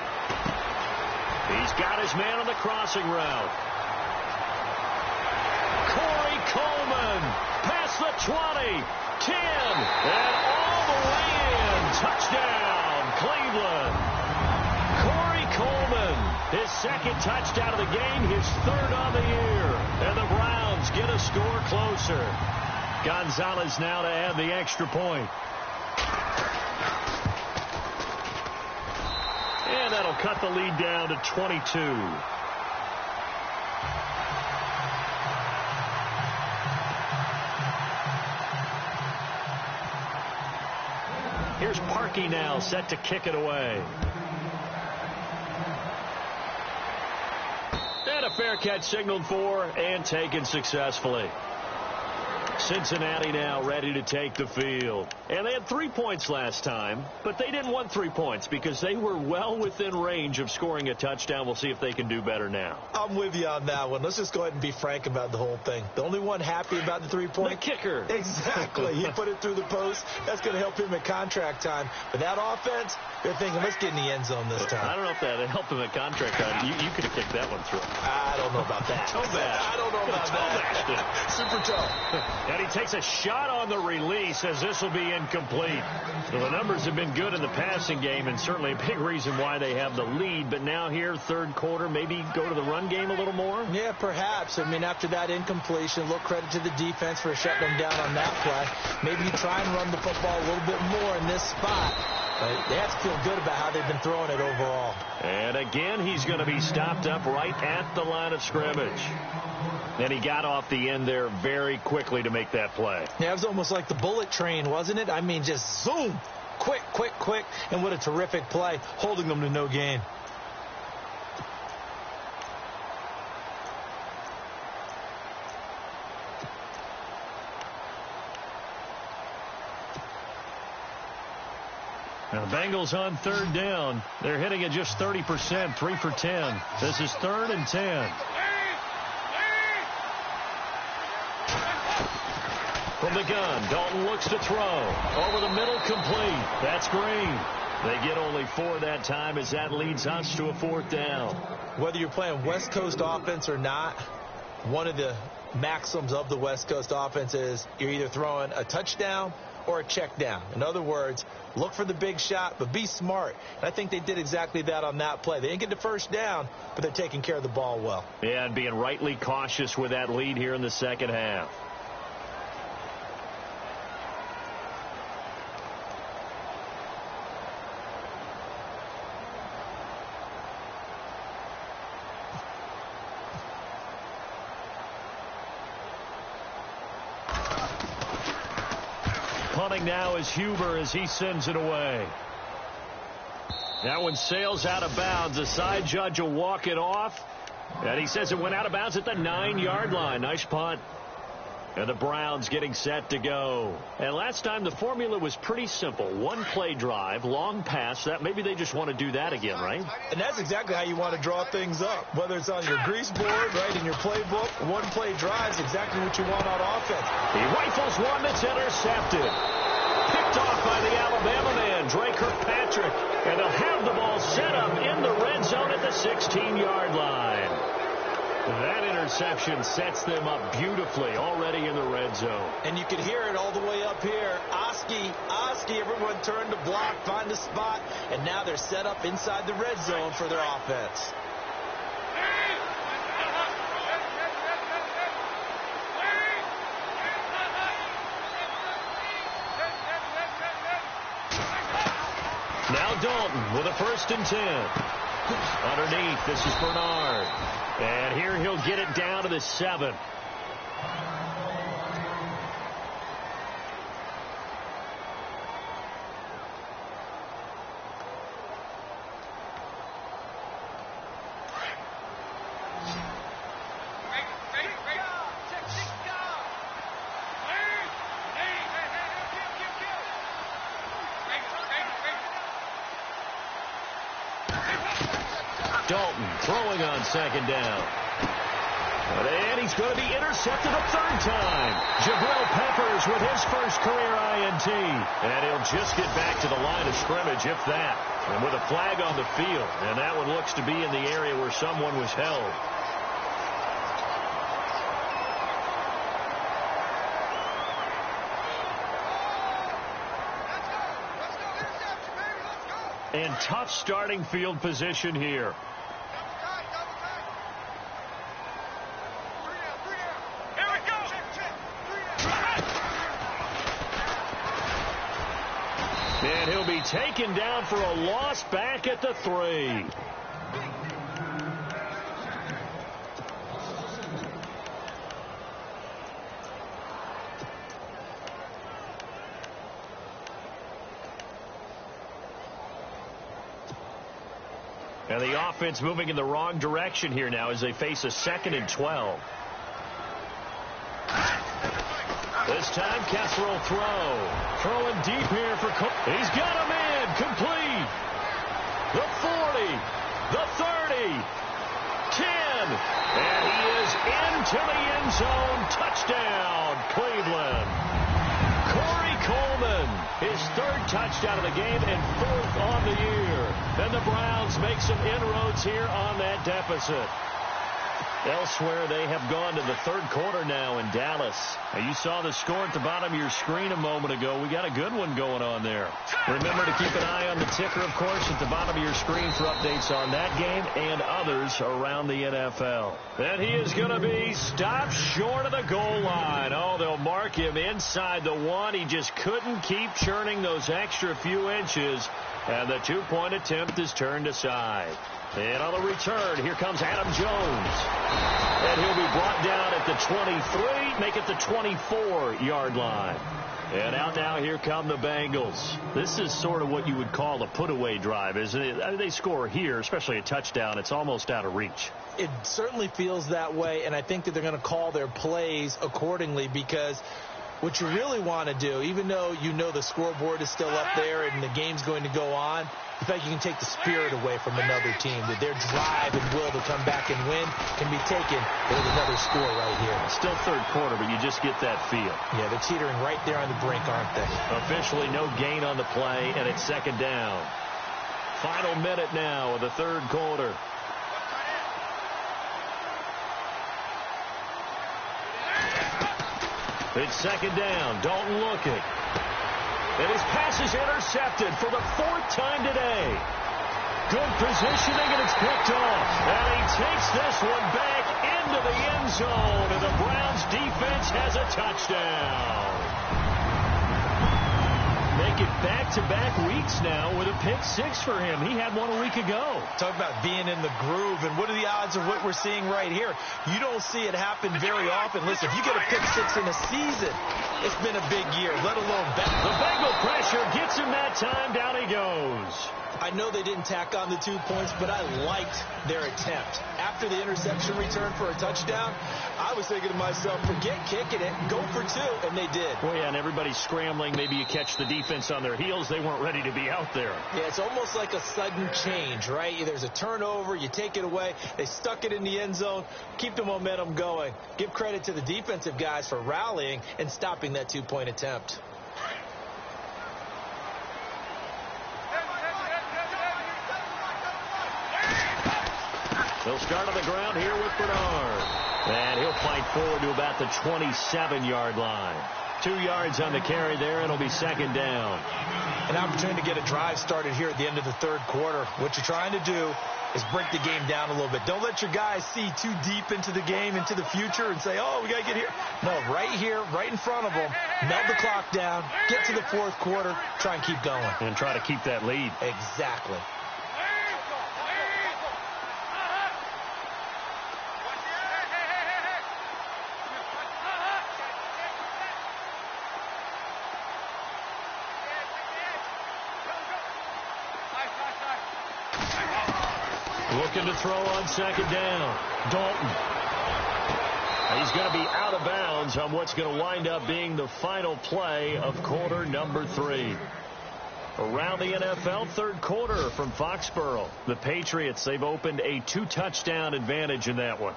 He's got his man on the crossing route. Corey Coleman past the 20, 10, and all the way in. Touchdown, Cleveland. Corey Coleman, his 2nd touchdown of the game, his 3rd on the year. And the Browns get a score closer. Gonzalez now to add the extra point. And that'll cut the lead down to 22. Here's Parkey now set to kick it away. And a fair catch signaled for and taken successfully. Cincinnati now ready to take the field. And they had 3 points last time, but they didn't want 3 points because they were well within range of scoring a touchdown. We'll see if they can do better now. I'm with you on that one. Let's just go ahead and be frank about the whole thing. The only one happy about the 3-point? The kicker. Exactly. He put it through the post. That's going to help him at contract time. But that offense, they're thinking, let's get in the end zone this time. I don't know if that helped him at contract time. You could have kicked that one through. I don't know about that. Toe bash. I don't know about that. Super toe. And he takes a shot on the release as this will be incomplete. So the numbers have been good in the passing game and certainly a big reason why they have the lead. But now here, third quarter, maybe go to the run game a little more? Yeah, perhaps. I mean, after that incompletion, a little credit to the defense for shutting them down on that play. Maybe you try and run the football a little bit more in this spot. They have to feel good about how they've been throwing it overall. And again, he's going to be stopped up right at the line of scrimmage. And he got off the end there very quickly to make that play. Yeah, it was almost like the bullet train, wasn't it? I mean, just zoom. Quick, quick, quick. And what a terrific play, holding them to no gain. Now the Bengals on third down. They're hitting at just 30%, 3 for 10. This is 3rd and 10. From the gun, Dalton looks to throw. Over the middle, complete. That's Green. They get only 4 that time as that leads us to a 4th down. Whether you're playing West Coast offense or not, one of the maxims of the West Coast offense is you're either throwing a touchdown or a check down. In other words, look for the big shot, but be smart. And I think they did exactly that on that play. They didn't get the first down, but they're taking care of the ball well. Yeah, and being rightly cautious with that lead here in the second half. Punting now is Huber as he sends it away. That one sails out of bounds. The side judge will walk it off. And he says it went out of bounds at the 9-yard line. Nice punt. And the Browns getting set to go. And last time the formula was pretty simple. 1-play drive, long pass. That maybe they just want to do that again, right? And that's exactly how you want to draw things up. Whether it's on your grease board, right, in your playbook, 1-play drive is exactly what you want on offense. He rifles one that's intercepted. Picked off by the Alabama man, Dre Kirkpatrick. And they'll have the ball set up in the red zone at the 16-yard line. That interception sets them up beautifully already in the red zone. And you can hear it all the way up here. Oski, everyone turned to block, find a spot, and now they're set up inside the red zone for their offense. Now Dalton with a 1st and 10. Underneath, this is Bernard. And here he'll get it down to the 7. Dalton throwing on 2nd down. And he's going to be intercepted a 3rd time. Jabril Peppers with his first career INT. And he'll just get back to the line of scrimmage, if that. And with a flag on the field. And that one looks to be in the area where someone was held. And tough starting field position here. And he'll be taken down for a loss back at the 3. And the offense moving in the wrong direction here now as they face a 2nd and 12. This time, Kessler will throw. Throwing deep here for Cole. He's got a man. Complete. The 40. The 30. 10. And he is into the end zone. Touchdown, Cleveland. Corey Coleman, his 3rd touchdown of the game and 4th on the year. Then the Browns make some inroads here on that deficit. Elsewhere, they have gone to the third quarter now in Dallas. Now, you saw the score at the bottom of your screen a moment ago. We got a good one going on there. Remember to keep an eye on the ticker, of course, at the bottom of your screen for updates on that game and others around the NFL. And he is going to be stopped short of the goal line. Oh, they'll mark him inside the one. He just couldn't keep churning those extra few inches, and the two-point attempt is turned aside. And on the return, here comes Adam Jones. And he'll be brought down at the 23, make it the 24-yard line. And out now, here come the Bengals. This is sort of what you would call a put-away drive, isn't it? I mean, they score here, especially a touchdown. It's almost out of reach. It certainly feels that way, and I think that they're going to call their plays accordingly, because what you really want to do, even though you know the scoreboard is still up there and the game's going to go on, the fact you can take the spirit away from another team, that their drive and will to come back and win can be taken with another score right here. Still third quarter, but you just get that feel. Yeah, they're teetering right there on the brink, aren't they? Officially no gain on the play, and it's second down. Final minute now of the third quarter. It's second down. Dalton looking. And his pass is intercepted for the fourth time today. Good positioning, and it's picked off. And he takes this one back into the end zone, and the Browns defense has a touchdown. Make it back-to-back weeks now with a pick six for him. He had one a week ago. Talk about being in the groove, and what are the odds of what we're seeing right here? You don't see it happen very often. Listen, if you get a pick six in a season, it's been a big year, let alone back. The Bengal pressure gets him that time. Down he goes. I know they didn't tack on the 2 points, but I liked their attempt. After the interception return for a touchdown, I was thinking to myself, forget kicking it, go for two, and they did. Well, yeah, and everybody's scrambling. Maybe you catch the defense on their heels. They weren't ready to be out there. Yeah, it's almost like a sudden change, right? There's a turnover, you take it away, they stuck it in the end zone, keep the momentum going. Give credit to the defensive guys for rallying and stopping that 2-point attempt. They'll start on the ground here with Bernard. And he'll fight forward to about the 27-yard line. 2 yards on the carry there, and it'll be second down. An opportunity to get a drive started here at the end of the third quarter. What you're trying to do is break the game down a little bit. Don't let your guys see too deep into the game, into the future, and say, oh, we got to get here. No, right here, right in front of them, melt the clock down, get to the fourth quarter, try and keep going. And try to keep that lead. Exactly. Looking to throw on second down. Dalton. He's going to be out of bounds on what's going to wind up being the final play of quarter number 3. Around the NFL, third quarter from Foxborough. The Patriots, they've opened a 2-touchdown advantage in that one.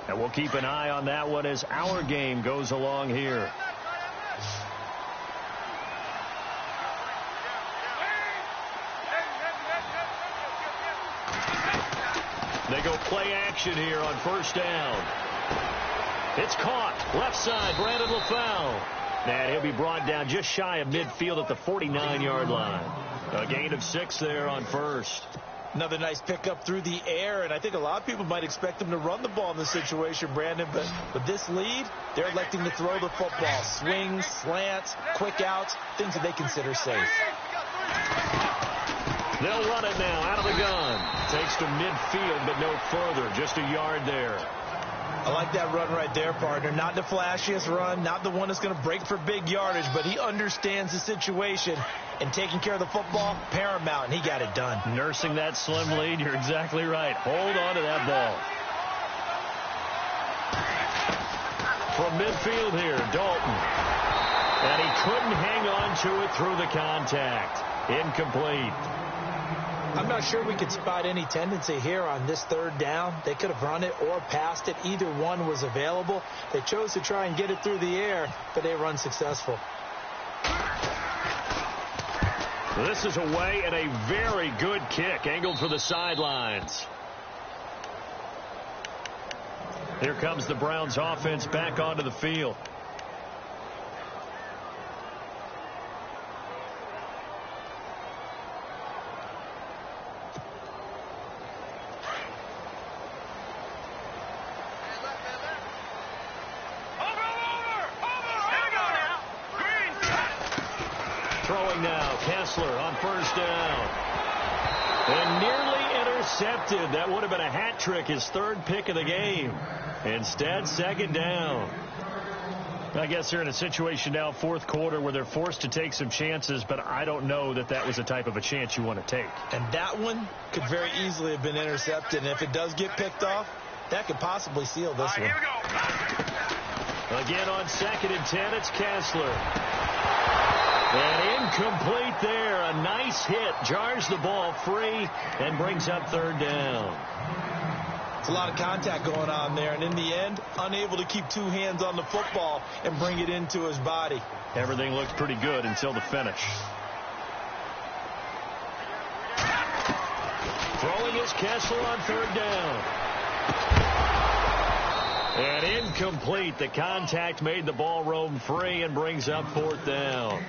And we'll keep an eye on that one as our game goes along here. They go play action here on first down. It's caught. Left side, Brandon LaFell. And he'll be brought down just shy of midfield at the 49-yard line. A gain of 6 there on first. Another nice pickup through the air, and I think a lot of people might expect them to run the ball in this situation, Brandon, but with this lead, they're electing to throw the football. Swings, slants, quick outs, things that they consider safe. They'll run it now out of the gun. Takes to midfield, but no further. Just a yard there. I like that run right there, partner. Not the flashiest run, not the one that's going to break for big yardage, but he understands the situation, and taking care of the football, paramount, and he got it done. Nursing that slim lead, you're exactly right. Hold on to that ball. From midfield here, Dalton. And he couldn't hang on to it through the contact. Incomplete. I'm not sure we could spot any tendency here on this third down. They could have run it or passed it. Either one was available. They chose to try and get it through the air, but they were unsuccessful. This is away and a very good kick, angled for the sidelines. Here comes the Browns offense back onto the field. Throwing now, Kessler on first down. And nearly intercepted. That would have been a hat trick, his third pick of the game. Instead, second down. I guess they're in a situation now, fourth quarter, where they're forced to take some chances, but I don't know that that was the type of a chance you want to take. And that one could very easily have been intercepted. And if it does get picked off, that could possibly seal this one. Here we go. Again on 2nd and 10, it's Kessler. And incomplete there. A nice hit. Jars the ball free and brings up third down. It's a lot of contact going on there. And in the end, unable to keep two hands on the football and bring it into his body. Everything looked pretty good until the finish. Throwing is Kessler on third down. And incomplete. The contact made the ball roam free and brings up fourth down.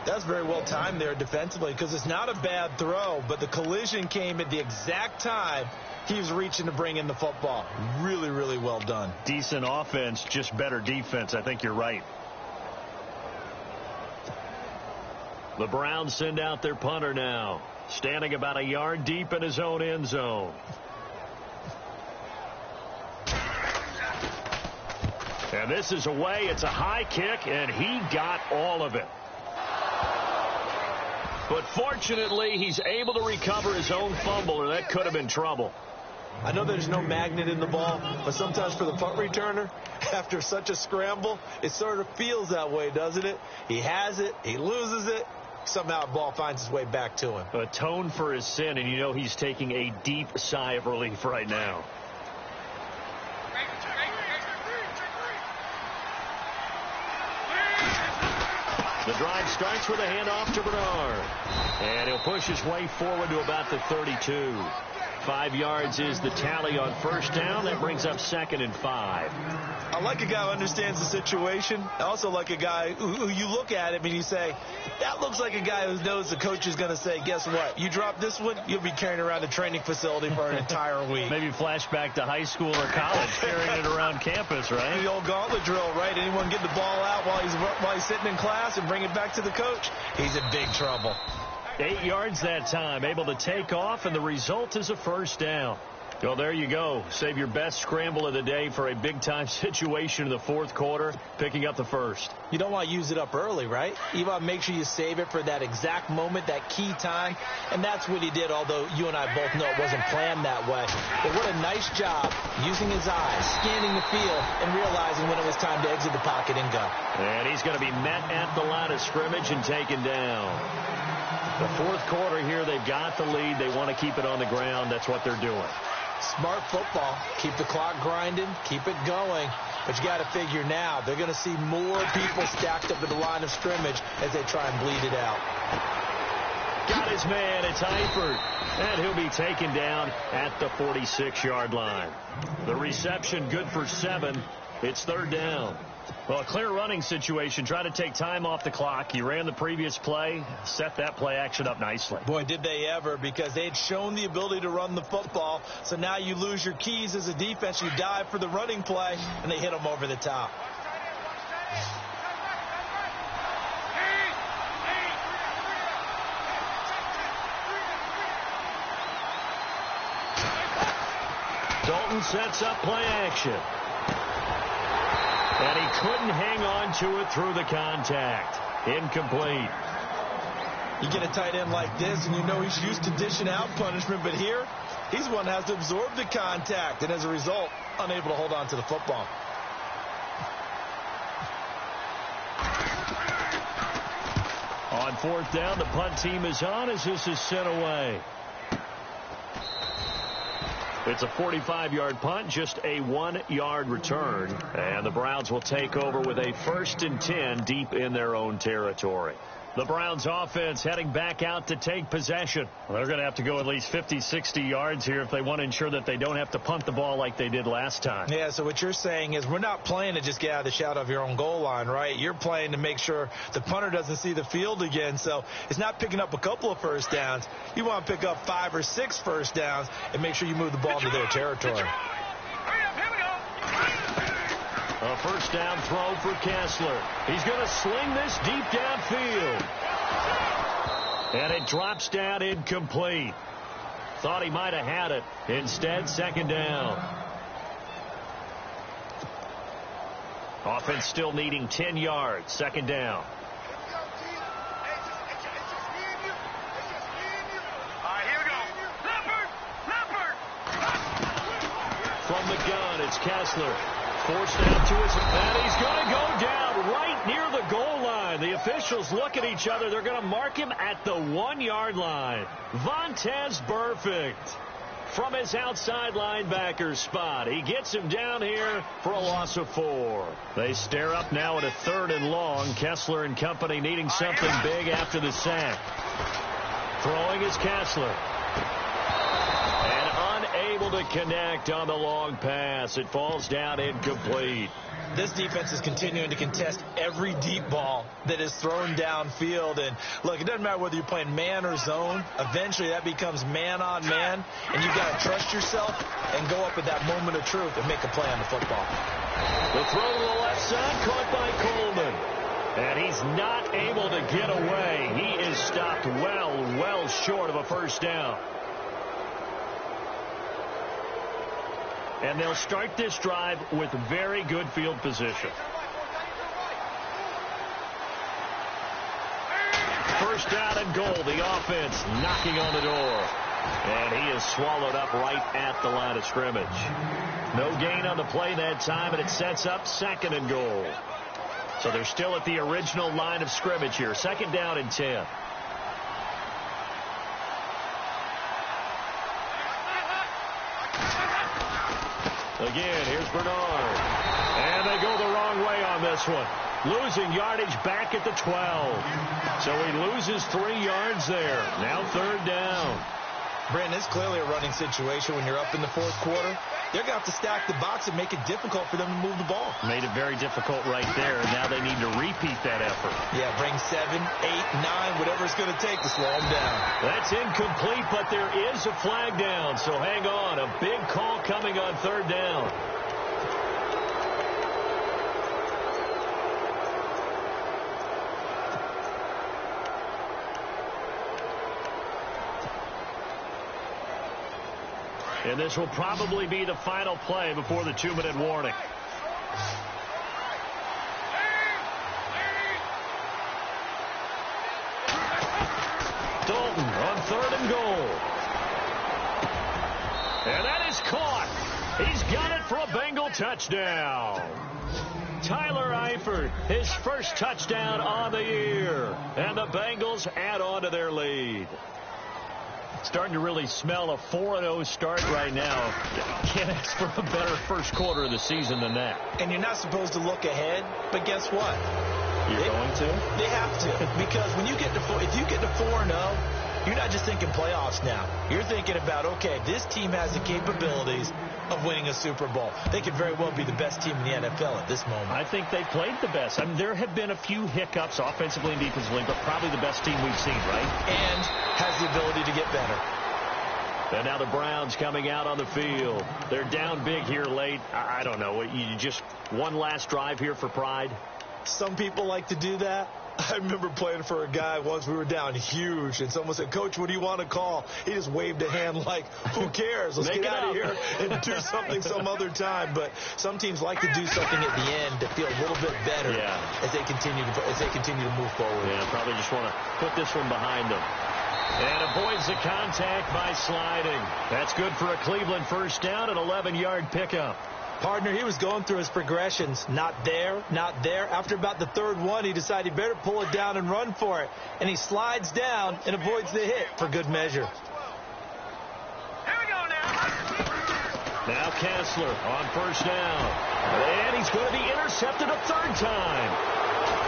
That's very well timed there defensively, because it's not a bad throw, but the collision came at the exact time he was reaching to bring in the football. Really, really well done. Decent offense, just better defense. I think you're right. The Browns send out their punter now, standing about a yard deep in his own end zone. And this is away. It's a high kick, and he got all of it. But fortunately, he's able to recover his own fumble, or that could have been trouble. I know there's no magnet in the ball, but sometimes for the punt returner, after such a scramble, it sort of feels that way, doesn't it? He has it, he loses it, somehow the ball finds its way back to him. Atone for his sin, and you know he's taking a deep sigh of relief right now. The drive starts with a handoff to Bernard. And he'll push his way forward to about the 32. 5 yards is the tally on first down. That brings up 2nd and 5. I like a guy who understands the situation. I also like a guy who you look at him and you say, that looks like a guy who knows the coach is going to say, guess what? You drop this one, you'll be carrying around a training facility for an entire week. Maybe flashback to high school or college, carrying it around campus, right? The old gauntlet drill, right? Anyone get the ball out while he's sitting in class and bring it back to the coach? He's in big trouble. 8 yards that time, able to take off, and the result is a first down. Well, there you go. Save your best scramble of the day for a big-time situation in the fourth quarter, picking up the first. You don't want to use it up early, right? You want to make sure you save it for that exact moment, that key time, and that's what he did, although you and I both know it wasn't planned that way. But what a nice job using his eyes, scanning the field, and realizing when it was time to exit the pocket and go. And he's going to be met at the line of scrimmage and taken down. The fourth quarter here, they've got the lead. They want to keep it on the ground. That's what they're doing. Smart football. Keep the clock grinding. Keep it going. But you got to figure now, they're going to see more people stacked up at the line of scrimmage as they try and bleed it out. Got his man. It's Eifert. And he'll be taken down at the 46-yard line. The reception good for 7. It's third down. Well, a clear running situation. Try to take time off the clock. He ran the previous play, set that play action up nicely. Boy, did they ever, because they had shown the ability to run the football. So now you lose your keys as a defense. You dive for the running play, and they hit them over the top. Dalton sets up play action. And he couldn't hang on to it through the contact. Incomplete. You get a tight end like this, and you know he's used to dishing out punishment, but here, he's one that has to absorb the contact, and as a result, unable to hold on to the football. On fourth down, the punt team is on as this is sent away. It's a 45-yard punt, just a 1-yard return. And the Browns will take over with a 1st and 10 deep in their own territory. The Browns offense heading back out to take possession. Well, they're going to have to go at least 50, 60 yards here if they want to ensure that they don't have to punt the ball like they did last time. Yeah, so what you're saying is we're not playing to just get out of the shadow of your own goal line, right? You're playing to make sure the punter doesn't see the field again. So it's not picking up a couple of first downs. You want to pick up 5 or 6 first downs and make sure you move the ball into their territory. A first down throw for Kessler. He's going to sling this deep downfield. And it drops down incomplete. Thought he might have had it. Instead, second down. Offense still needing 10 yards. Second down. From the gun, it's Kessler. Forced down to his, and he's going to go down right near the goal line. The officials look at each other. They're going to mark him at the 1-yard line. Vontaze Burfict from his outside linebacker spot. He gets him down here for a loss of 4. They stare up now at a 3rd and long. Kessler and company needing something big after the sack. Throwing is Kessler. Able to connect on the long pass. It falls down incomplete. This defense is continuing to contest every deep ball that is thrown downfield. And look, it doesn't matter whether you're playing man or zone. Eventually that becomes man on man. And you've got to trust yourself and go up at that moment of truth and make a play on the football. The throw to the left side caught by Coleman. And he's not able to get away. He is stopped well short of a first down. And they'll start this drive with very good field position. First down and goal. The offense knocking on the door. And he is swallowed up right at the line of scrimmage. No gain on the play that time, and it sets up second and goal. So they're still at the original line of scrimmage here. Second down and 10. Again, here's Bernard. And they go the wrong way on this one. Losing yardage back at the 12. So he loses 3 yards there. Now third down. Brandon, it's clearly a running situation when you're up in the 4th quarter. They're going to have to stack the box and make it difficult for them to move the ball. Made it very difficult right there. Now they need to repeat that effort. Yeah, bring 7, 8, 9, whatever it's going to take to slow them down. That's incomplete, but there is a flag down. So hang on. A big call coming on third down. And this will probably be the final play before the 2-minute warning. Dalton on 3rd and goal. And that is caught. He's got it for a Bengal touchdown. Tyler Eifert, his first touchdown on the year. And the Bengals add on to their lead. Starting to really smell a 4-0 start right now. Can't ask for a better first quarter of the season than that. And you're not supposed to look ahead, but guess what? You're going to? They have to. Because when you get to if you get to 4-0, you're not just thinking playoffs now. You're thinking about, okay, this team has the capabilities of winning a Super Bowl. They could very well be the best team in the NFL at this moment. I think they played the best. I mean, there have been a few hiccups offensively and defensively, but probably the best team we've seen, right? And has the ability to get better. And now the Browns coming out on the field. They're down big here late. I don't know. You just one last drive here for pride? Some people like to do that. I remember playing for a guy once. We were down huge, and someone said, "Coach, what do you want to call?" He just waved a hand like, "Who cares? Let's get out of here and do something some other time." But some teams like to do something at the end to feel a little bit better as they continue to move forward. Yeah, probably just want to put this one behind them. And avoids the contact by sliding. That's good for a Cleveland first down, an 11-yard pickup. Partner, he was going through his progressions. Not there, not there. After about the 3rd one, he decided he better pull it down and run for it. And he slides down and avoids the hit for good measure. Here we go now. Now Kessler on first down. And he's going to be intercepted a 3rd time.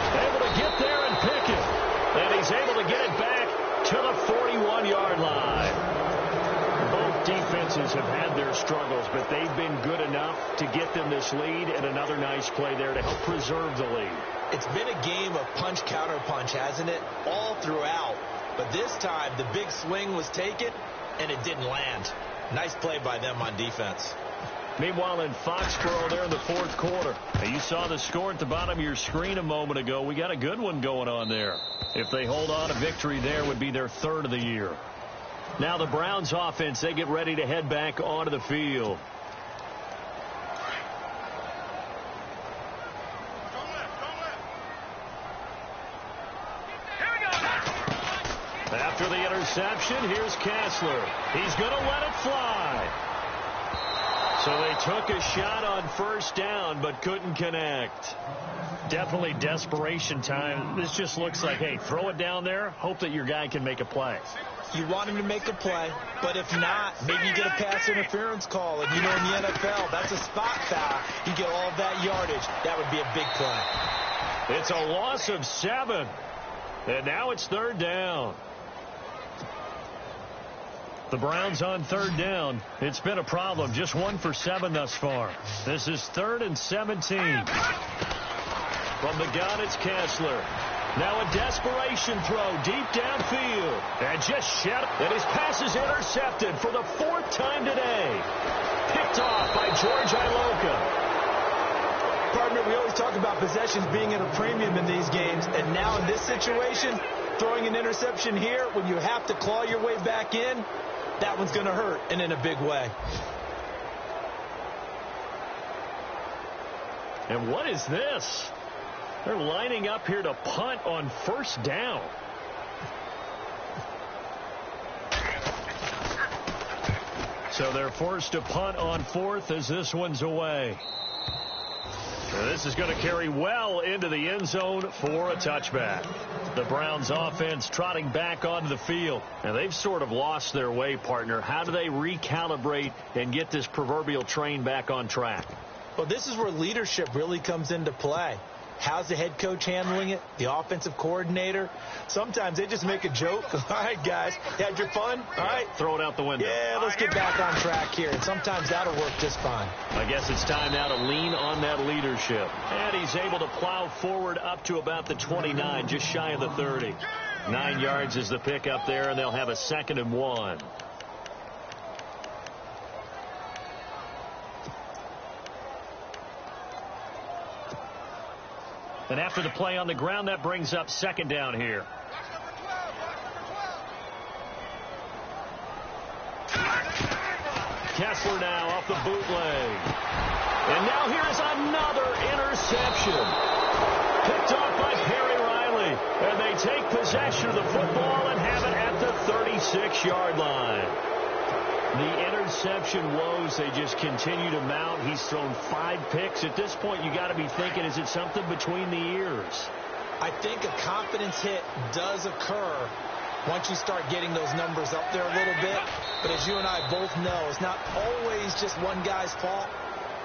Able to get there and pick it. And he's able to get it back to the 41-yard line. Both defenses have had their struggles, but they've been good enough to get them this lead, and another nice play there to help preserve the lead. It's been a game of punch-counter-punch, hasn't it? All throughout. But this time, the big swing was taken, and it didn't land. Nice play by them on defense. Meanwhile, in Foxborough there in the fourth quarter, you saw the score at the bottom of your screen a moment ago. We got a good one going on there. If they hold on, a victory there would be their third of the year. Now the Browns offense, they get ready to head back onto the field. After the interception, here's Kessler. He's going to let it fly. So they took a shot on first down, but couldn't connect. Definitely desperation time. This just looks like, hey, throw it down there, hope that your guy can make a play. You want him to make a play, but if not, maybe you get a pass interference call. And, you know, in the NFL, that's a spot foul. You get all of that yardage. That would be a big play. It's a loss of 7. And now it's third down. The Browns on third down. It's been a problem. Just 1 for 7 thus far. This is 3rd and 17. From the gun, it's Kessler. Now a desperation throw deep downfield. And just shut. And his pass is intercepted for the 4th time today. Picked off by George Iloka. Partner, we always talk about possessions being at a premium in these games. And now in this situation, throwing an interception here when you have to claw your way back in, that one's going to hurt, and in a big way. And what is this? They're lining up here to punt on first down. So they're forced to punt on 4th as this one's away. And this is going to carry well into the end zone for a touchback. The Browns offense trotting back onto the field. And they've sort of lost their way, partner. How do they recalibrate and get this proverbial train back on track? Well, this is where leadership really comes into play. How's the head coach handling it? The offensive coordinator? Sometimes they just make a joke. All right, guys, had your fun? All right. Throw it out the window. Yeah, let's get back on track here. And sometimes that'll work just fine. I guess it's time now to lean on that leadership. And he's able to plow forward up to about the 29, just shy of the 30. 9 yards is the pickup there, and they'll have a 2nd and 1. And after the play on the ground, that brings up 2nd down here. Kessler now off the bootleg. And now here's another interception. Picked off by Perry Riley. And they take possession of the football and have it at the 36-yard line. The interception woes, they just continue to mount. He's thrown 5 picks. At this point, you got to be thinking, is it something between the ears? I think a confidence hit does occur once you start getting those numbers up there a little bit. But as you and I both know, it's not always just one guy's fault.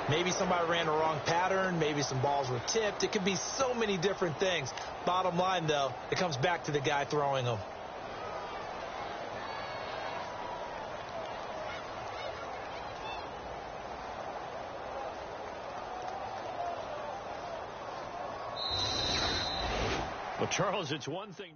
Maybe somebody ran a wrong pattern. Maybe some balls were tipped. It could be so many different things. Bottom line, though, it comes back to the guy throwing them. Well, Charles, it's one thing.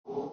You